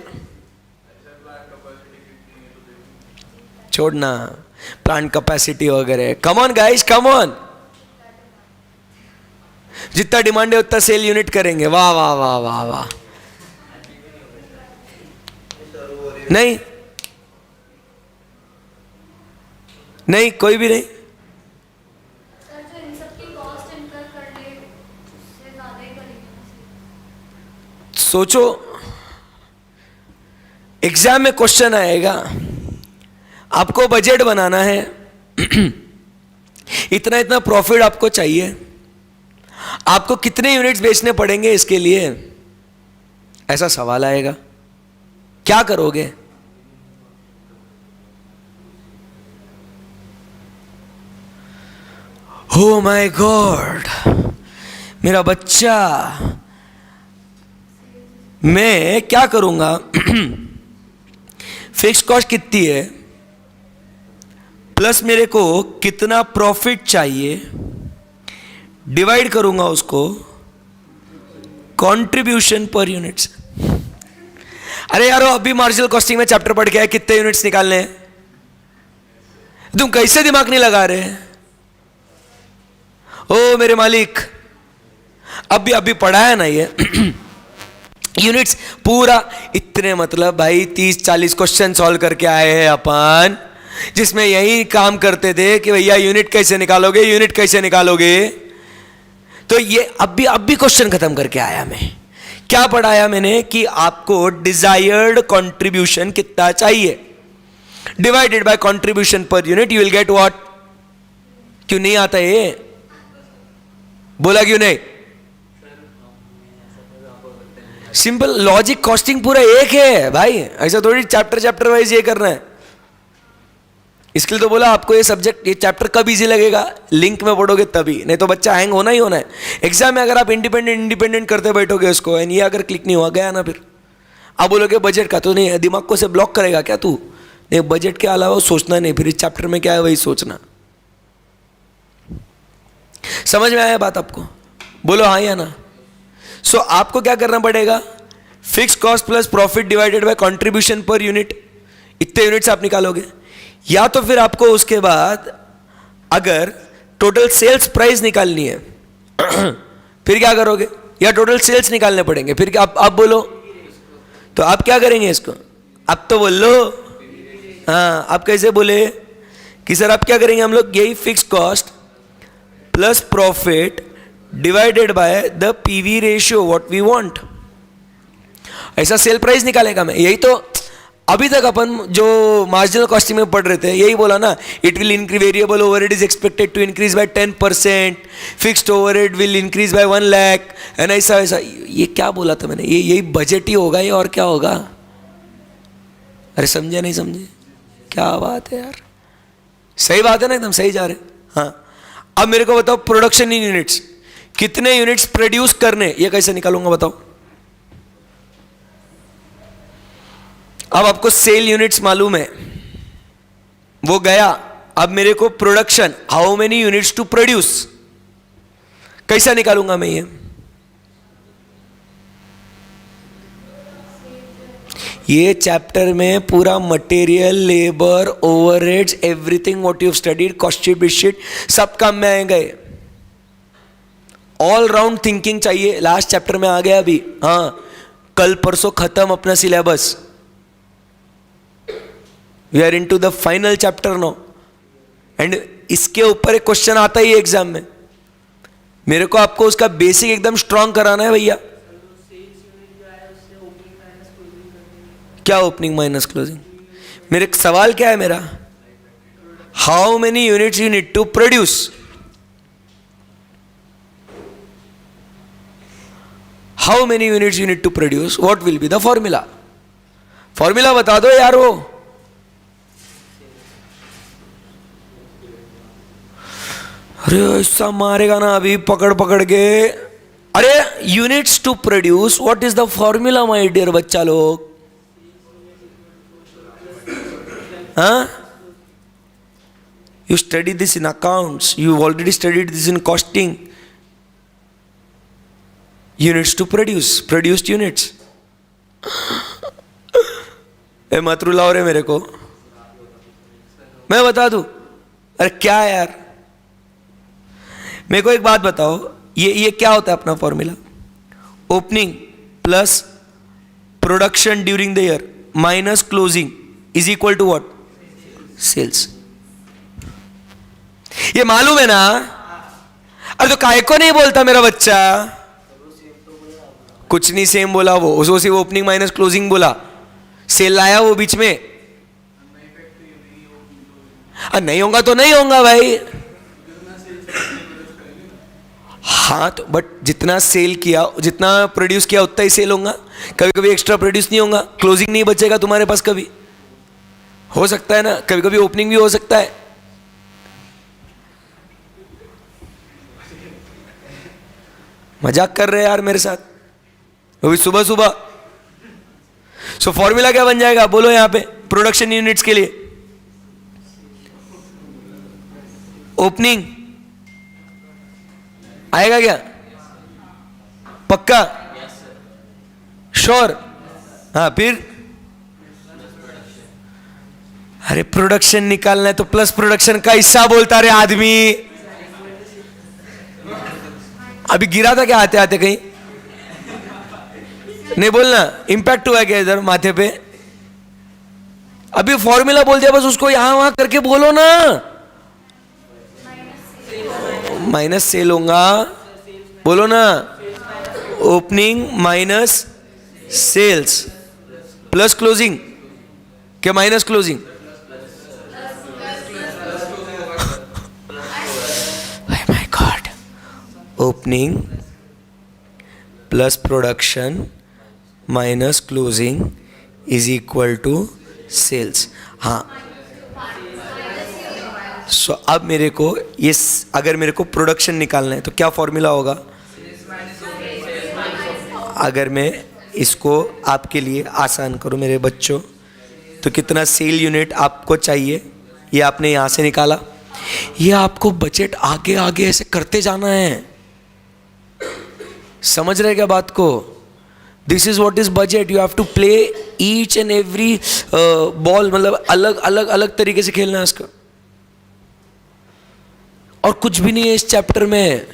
छोड़ना प्लांट कैपेसिटी वगैरह, come on guys, come on. जितना डिमांड है उतना सेल यूनिट करेंगे। वाह वाह वाह वाह वाह। नहीं नहीं, कोई भी नहीं। सोचो, एग्जाम में क्वेश्चन आएगा, आपको बजट बनाना है, इतना इतना प्रॉफिट आपको चाहिए, आपको कितने यूनिट्स बेचने पड़ेंगे इसके लिए, ऐसा सवाल आएगा, क्या करोगे? ओ माय गॉड, मेरा बच्चा, मैं क्या करूंगा? फिक्स कॉस्ट कितनी है, प्लस मेरे को कितना प्रॉफिट चाहिए, डिवाइड करूंगा उसको कंट्रीब्यूशन पर यूनिट्स। अरे यारो अभी मार्जिनल कॉस्टिंग में चैप्टर पढ़ के आए, कितने यूनिट्स निकालने हैं? तुम कैसे दिमाग नहीं लगा रहे? ओ मेरे मालिक, अभी पढ़ा है ना ये यूनिट्स पूरा, इतने मतलब भाई 30-40 क्वेश्चन सॉल्व करके आए हैं अपन, जिसमें यही काम करते थे कि भैया यूनिट कैसे निकालोगे, यूनिट कैसे निकालोगे। तो ये अभी क्वेश्चन खत्म करके आया मैं। क्या पढ़ाया मैंने कि आपको डिजायर्ड कंट्रीब्यूशन कितना चाहिए, divided by contribution per unit, you will get what. क्यों नहीं आता ये? बोला क्यों नहीं? सिंपल लॉजिक, कॉस्टिंग पूरा एक है भाई, ऐसा थोड़ी चैप्टर वाइज ये करना है। इसके लिए तो बोला आपको ये सब्जेक्ट, ये चैप्टर कब इजी लगेगा, लिंक में पढ़ोगे तभी, नहीं तो बच्चा हैंग होना ही होना है। एग्जाम में अगर आप इंडिपेंडेंट करते बैठोगे उसको, एंड ये अगर क्लिक नहीं हुआ गया ना, फिर आप बोलोगे बजट का, तो नहीं, दिमाग को से ब्लॉक करेगा क्या तू? नहीं, बजट के अलावा सोचना नहीं, फिर इस चैप्टर में क्या है वही सोचना। समझ में आया बात आपको? बोलो हाँ या ना। सो आपको क्या करना पड़ेगा, fix cost plus profit divided by contribution per unit, इतने यूनिट्स आप निकालोगे। या तो फिर आपको उसके बाद अगर टोटल सेल्स प्राइस निकालनी है फिर क्या करोगे, या टोटल सेल्स निकालने पड़ेंगे, फिर क्या आप बोलो, तो आप क्या करेंगे इसको, आप तो बोल लो। हाँ, आप कैसे बोले कि सर आप क्या करेंगे, हम लोग यही fix cost plus profit divided by the PV ratio what we want, ऐसा सेल प्राइस निकालेगा मैं। यही तो अभी तक अपन जो मार्जिनल कॉस्टिंग में पढ़ रहे थे, यही बोला ना, it will increase, variable overhead is expected to increase by 10%, fixed overhead will increase by 1 lakh, and ऐसा ऐसा। ये क्या बोला था मैंने, यही बजट ही होगा ये, और क्या होगा? अरे समझे नहीं समझे? क्या बात है यार, सही बात है ना, एकदम सही जा रहे। हाँ, अब मेरे को बताओ प्रोडक्शन इन यूनिट्स, कितने यूनिट्स प्रोड्यूस करने, ये कैसे निकालूंगा बताओ? अब आपको सेल यूनिट्स मालूम है, वो गया। अब मेरे को production, how many units to produce, कैसा निकालूंगा मैं ये चैप्टर में पूरा material, labour, overheads, everything what you studied, cost sheet, bill sheet, सब काम में आएंगे। ऑल राउंड थिंकिंग चाहिए, लास्ट चैप्टर में आ गया अभी। हाँ, कल परसों खत्म अपना syllabus, we are into the final chapter no, and इसके ऊपर एक क्वेश्चन आता ही है एग्जाम में। मेरे को आपको उसका बेसिक एकदम स्ट्रांग कराना है भैया। क्या ओपनिंग माइनस क्लोजिंग? मेरे सवाल क्या है मेरा, how many units you need to produce, how many units you need to produce, what will be the formula? Formula बता दो यार। वो अरे ऐसा मारेगा ना अभी पकड़ के। अरे units to produce, what is the formula my dear बच्चा लोग? हाँ, you study this in accounts, you already studied this in costing. Units to produce, produced units. ए मत रुलाओ रे मेरे को, मैं बता दूं। अरे क्या है यार, मेरे को एक बात बताओ, ये क्या होता है अपना formula? Opening plus production during the year minus closing is equal to what? Sales. ये मालूम है ना? अरे तो काहे को नहीं बोलता मेरा बच्चा? कुछ नहीं सेम बोला वो, उसको सिर्फ ओपनिंग माइनस क्लोजिंग बोला, सेल लाया वो बीच में। नहीं होगा तो नहीं होगा भाई। हाँ तो बट जितना सेल किया, जितना प्रोड्यूस किया उतना ही सेल होगा। कभी कभी एक्स्ट्रा प्रोड्यूस नहीं होगा, क्लोजिंग नहीं बचेगा तुम्हारे पास। कभी हो सकता है ना, कभी कभी ओपनिंग भी हो सकता है। मजाक कर रहे हैं यार मेरे साथ, वो भी सुबह सुबह। सो फॉर्मूला क्या बन जाएगा बोलो यहां पे प्रोडक्शन यूनिट्स के लिए? ओपनिंग आएगा क्या? पक्का? श्योर? हाँ, फिर अरे प्रोडक्शन निकालना है तो प्लस प्रोडक्शन का हिस्सा बोलता रे आदमी। अभी गिरा था क्या आते आते कहीं? नहीं बोलना, इंपैक्ट हुआ क्या इधर माथे पे? अभी फॉर्मूला बोल दिया, बस उसको यहां वहां करके बोलो ना। माइनस सेल होगा, बोलो ना। Opening minus sales plus closing, क्या minus closing? My god. Opening plus production minus closing is equal to sales. हाँ, सो अब मेरे को ये, अगर मेरे को प्रोडक्शन निकालना है तो क्या फॉर्मूला होगा? अगर मैं इसको आपके लिए आसान करूं मेरे बच्चों, तो कितना सेल यूनिट आपको चाहिए ये आपने यहां से निकाला। ये आपको बजट आगे आगे ऐसे करते जाना है। समझ रहे क्या बात को? This is what is budget. You have to play each and every ball, मतलब अलग अलग अलग तरीके से खेलना है इसका। और कुछ भी नहीं है इस चैप्टर में।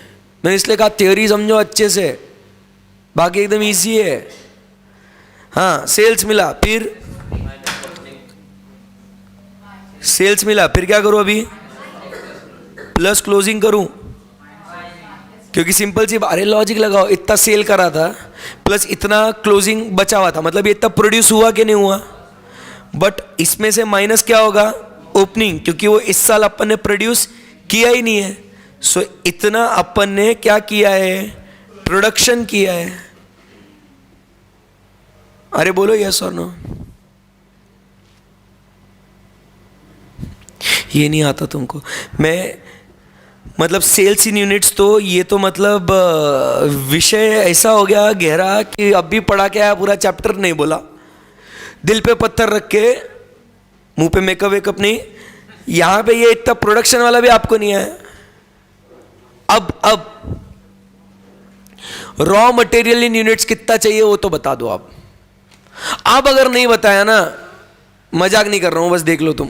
मैंने इसलिए कहा थ्योरी समझो अच्छे से, बाकी एकदम इजी है। हाँ, सेल्स मिला, फिर सेल्स मिला, फिर क्या करूं? अभी प्लस क्लोजिंग करूं, क्योंकि सिंपल सी, अरे लॉजिक लगाओ, इतना सेल करा था प्लस इतना क्लोजिंग बचा हुआ था, मतलब ये इतना प्रोड्यूस हुआ कि नहीं हुआ? बट इसमें से माइनस क्या होगा? ओपनिंग, क्योंकि वो इस साल अपन ने प्रोड्यूस किया ही नहीं है। सो इतना अपन ने क्या किया है? प्रोडक्शन किया है। अरे बोलो यस और नो। ये नहीं आता तुमको? मैं मतलब सेल्स इन यूनिट्स, तो ये तो मतलब विषय ऐसा हो गया गहरा कि अब भी पढ़ा के आया, पूरा चैप्टर नहीं बोला। दिल पे पत्थर रख के, मुंह पे मेकअप वेकअप नहीं। यहां पे ये इतना प्रोडक्शन वाला भी आपको नहीं है। अब रॉ मटेरियल इन यूनिट्स कितना चाहिए वो तो बता दो आप। अब अगर नहीं बताया ना, मजाक नहीं कर रहा हूं, बस देख लो तुम।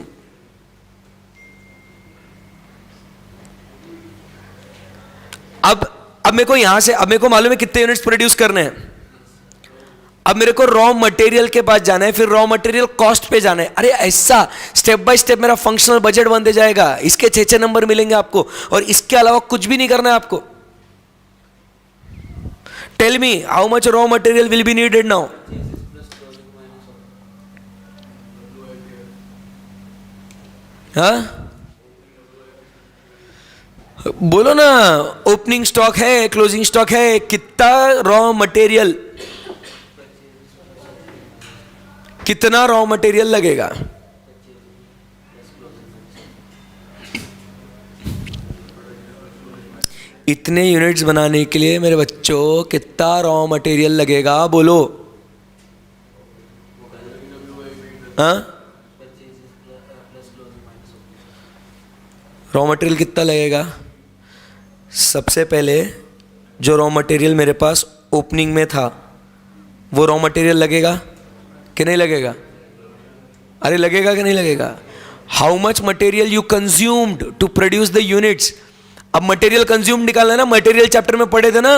अब मेरे को यहां से, अब मेरे को मालूम है कितने यूनिट्स प्रोड्यूस करने हैं। अब मेरे को रॉ मटेरियल के पास जाना है, फिर रॉ मटेरियल कॉस्ट पे जाना है। अरे ऐसा स्टेप बाय स्टेप मेरा फंक्शनल बजट बनते जाएगा। इसके 6 नंबर मिलेंगे आपको, और इसके अलावा कुछ भी नहीं करना है आपको। Tell me how much raw material will be needed now? हाँ बोलो ना। ओपनिंग स्टॉक है, क्लोजिंग स्टॉक है, कितना रॉ मटेरियल, कितना रॉ मटेरियल लगेगा? इतने यूनिट्स बनाने के लिए मेरे बच्चों कितना रॉ मटेरियल लगेगा? बोलो। हाँ, रॉ मटेरियल कितना लगेगा? सबसे पहले जो रॉ मटेरियल मेरे पास ओपनिंग में था, वो रॉ मटेरियल लगेगा कि नहीं लगेगा? अरे लगेगा कि नहीं लगेगा? How much material you consumed to produce the units. अब मटेरियल कंज्यूम्ड निकालना है ना, मटेरियल चैप्टर में पढ़े थे ना।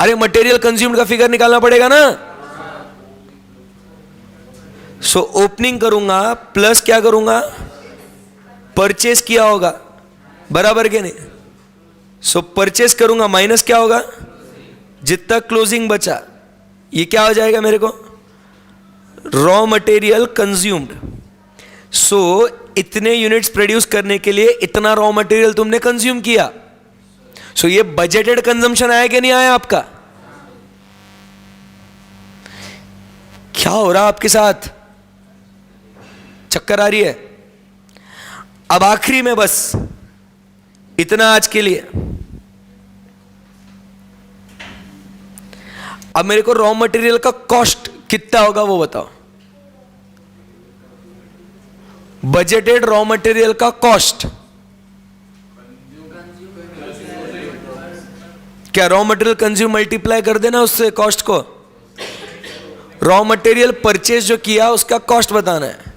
अरे मटेरियल कंज्यूम्ड का फिगर निकालना पड़ेगा ना। सो ओपनिंग करूंगा प्लस क्या करूंगा? परचेस किया होगा, बराबर के नहीं? सो परचेस करूंगा माइनस क्या होगा? जितना क्लोजिंग बचा, ये क्या हो जाएगा मेरे को? Raw material consumed. सो इतने यूनिट्स प्रोड्यूस करने के लिए इतना रॉ मटेरियल तुमने कंज्यूम किया। सो ये बजटेड कंजम्पशन आया कि नहीं आया आपका? क्या हो रहा आपके साथ? चक्कर आ रही है? अब आखिरी में बस इतना आज के लिए। अब मेरे को रॉ मटेरियल का कॉस्ट कितना होगा वो बताओ। बजटेड रॉ मटेरियल का कॉस्ट क्या? रॉ मटेरियल कंज्यूम मल्टीप्लाई कर देना उससे कॉस्ट को। रॉ मटेरियल परचेज जो किया उसका कॉस्ट बताना है।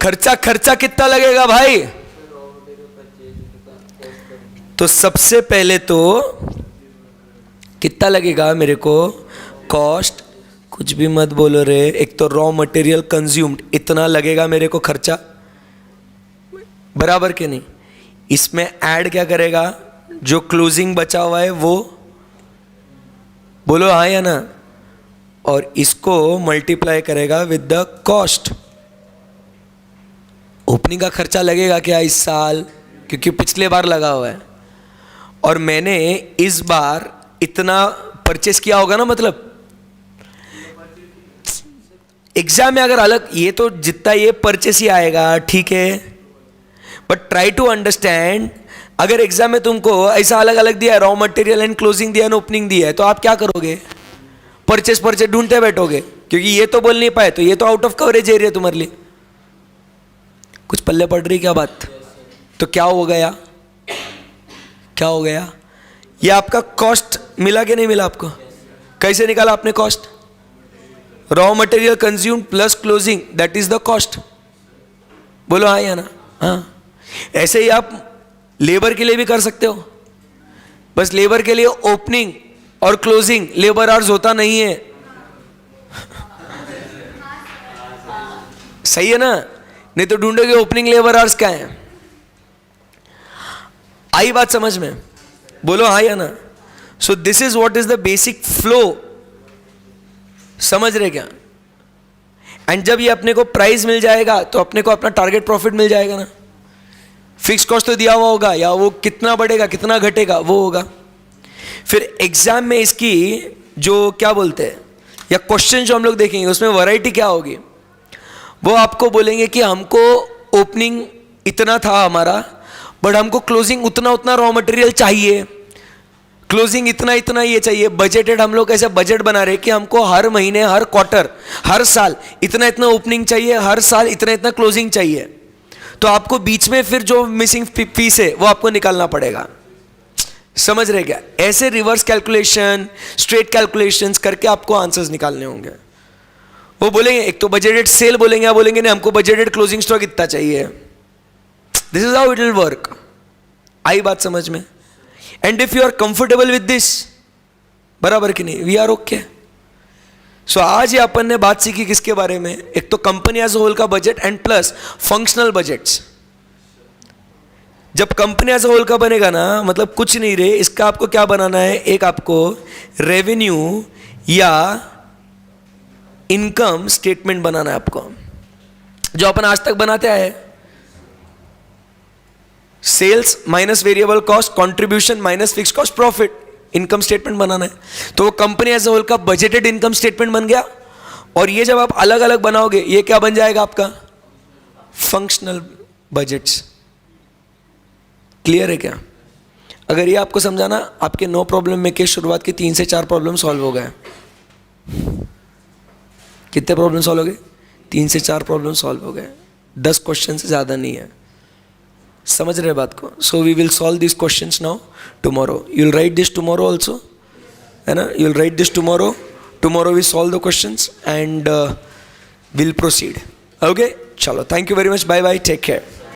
खर्चा खर्चा कितना लगेगा भाई? तो सबसे पहले तो कितना लगेगा मेरे को? कॉस्ट, कुछ भी मत बोलो रे, एक तो रॉ मटेरियल कंज्यूम्ड इतना लगेगा मेरे को खर्चा, बराबर के नहीं? इसमें ऐड क्या करेगा? जो क्लोजिंग बचा हुआ है वो, बोलो हाँ या ना? और इसको मल्टीप्लाई करेगा विद द कॉस्ट। ओपनिंग का खर्चा लगेगा क्या इस साल? क्योंकि पिछले बार लगा हुआ है और मैंने इस बार इतना परचेस किया होगा ना, मतलब एग्जाम में अगर अलग, ये तो जितना ये परचेस ही आएगा, ठीक है, बट ट्राई टू अंडरस्टैंड। अगर एग्जाम में तुमको ऐसा अलग अलग दिया है, रॉ मटेरियल एंड क्लोजिंग दिया है, ओपनिंग दिया है, तो आप क्या करोगे? परचेस परचेस ढूंढते बैठोगे, क्योंकि ये तो बोल नहीं पाए, तो ये तो आउट ऑफ कवरेज एरिया तुम्हारे लिए। कुछ पल्ले पड़ रही क्या बात? तो क्या हो गया? क्या हो गया? ये आपका कॉस्ट मिला कि नहीं मिला आपको? कैसे निकाला आपने cost? Raw material consume plus closing, that is the cost. बोलो हाँ या ना? हाँ। ऐसे ही आप लेबर के लिए भी कर सकते हो, बस लेबर के लिए ओपनिंग और क्लोजिंग लेबर आवर्स होता नहीं है। सही है ना? नहीं तो ढूंढोगे ओपनिंग लेबर आवर्स क्या है। आई बात समझ में? बोलो हाँ या ना? So this is what is the basic flow, समझ रहे क्या? एंड जब ये अपने को प्राइस मिल जाएगा तो अपने को अपना टारगेट प्रॉफिट मिल जाएगा ना। फिक्स कॉस्ट तो दिया हुआ होगा, या वो कितना बढ़ेगा कितना घटेगा वो होगा। फिर एग्जाम में इसकी जो क्या बोलते हैं, या क्वेश्चन जो हम लोग देखेंगे उसमें वैरायटी क्या होगी, वो आपको बोलेंगे कि हमको ओपनिंग इतना था हमारा, बट हमको क्लोजिंग उतना उतना रॉ मटेरियल चाहिए, क्लोजिंग इतना इतना ये चाहिए। बजटेड हम लोग ऐसे बजट बना रहे कि हमको हर महीने, हर क्वार्टर, हर साल इतना इतना ओपनिंग चाहिए, हर साल इतना इतना क्लोजिंग चाहिए। तो आपको बीच में फिर जो मिसिंग पीस है वो आपको निकालना पड़ेगा। समझ रहे क्या? ऐसे रिवर्स कैलकुलेशन, स्ट्रेट कैलकुलेशंस करके आपको आंसर्स निकालने होंगे। वो बोलेंगे एक तो बजटेड सेल बोलेंगे, या बोलेंगे नहीं हमको बजटेड क्लोजिंग स्टॉक इतना चाहिए। This is how it will work. आई बात समझ में? And if you are comfortable with this, बराबर कि नहीं, वी आर ओके। सो आज ये अपन ने बात सीखी किसके बारे में? एक तो कंपनी एज होल का budget and plus functional budgets. जब कंपनी एज होल का बनेगा ना, मतलब कुछ नहीं रे, इसका आपको क्या बनाना है? एक आपको रेवेन्यू या इनकम स्टेटमेंट बनाना है आपको, जो अपन आज तक बनाते आए। Sales minus variable cost, contribution minus fix cost, profit, income statement बनाना है। तो वो कंपनी एज होल का बजटेड इनकम स्टेटमेंट बन गया। और ये जब आप अलग अलग बनाओगे, ये क्या बन जाएगा आपका? Functional budgets. क्लियर है क्या? अगर ये आपको समझाना, आपके 9 प्रॉब्लम में के शुरुआत के 3 से 4 प्रॉब्लम सॉल्व हो गए। कितने प्रॉब्लम सॉल्व हो गए? 3 से 4 प्रॉब्लम सॉल्व हो गए। 10 क्वेश्चन से ज़्यादा नहीं है। समझ रहे बात को? So we will solve this questions now tomorrow. You will write this tomorrow also, है ना? You will write this tomorrow. Tomorrow we solve the questions and will proceed. Okay, चलो, thank you very much, bye bye, take care.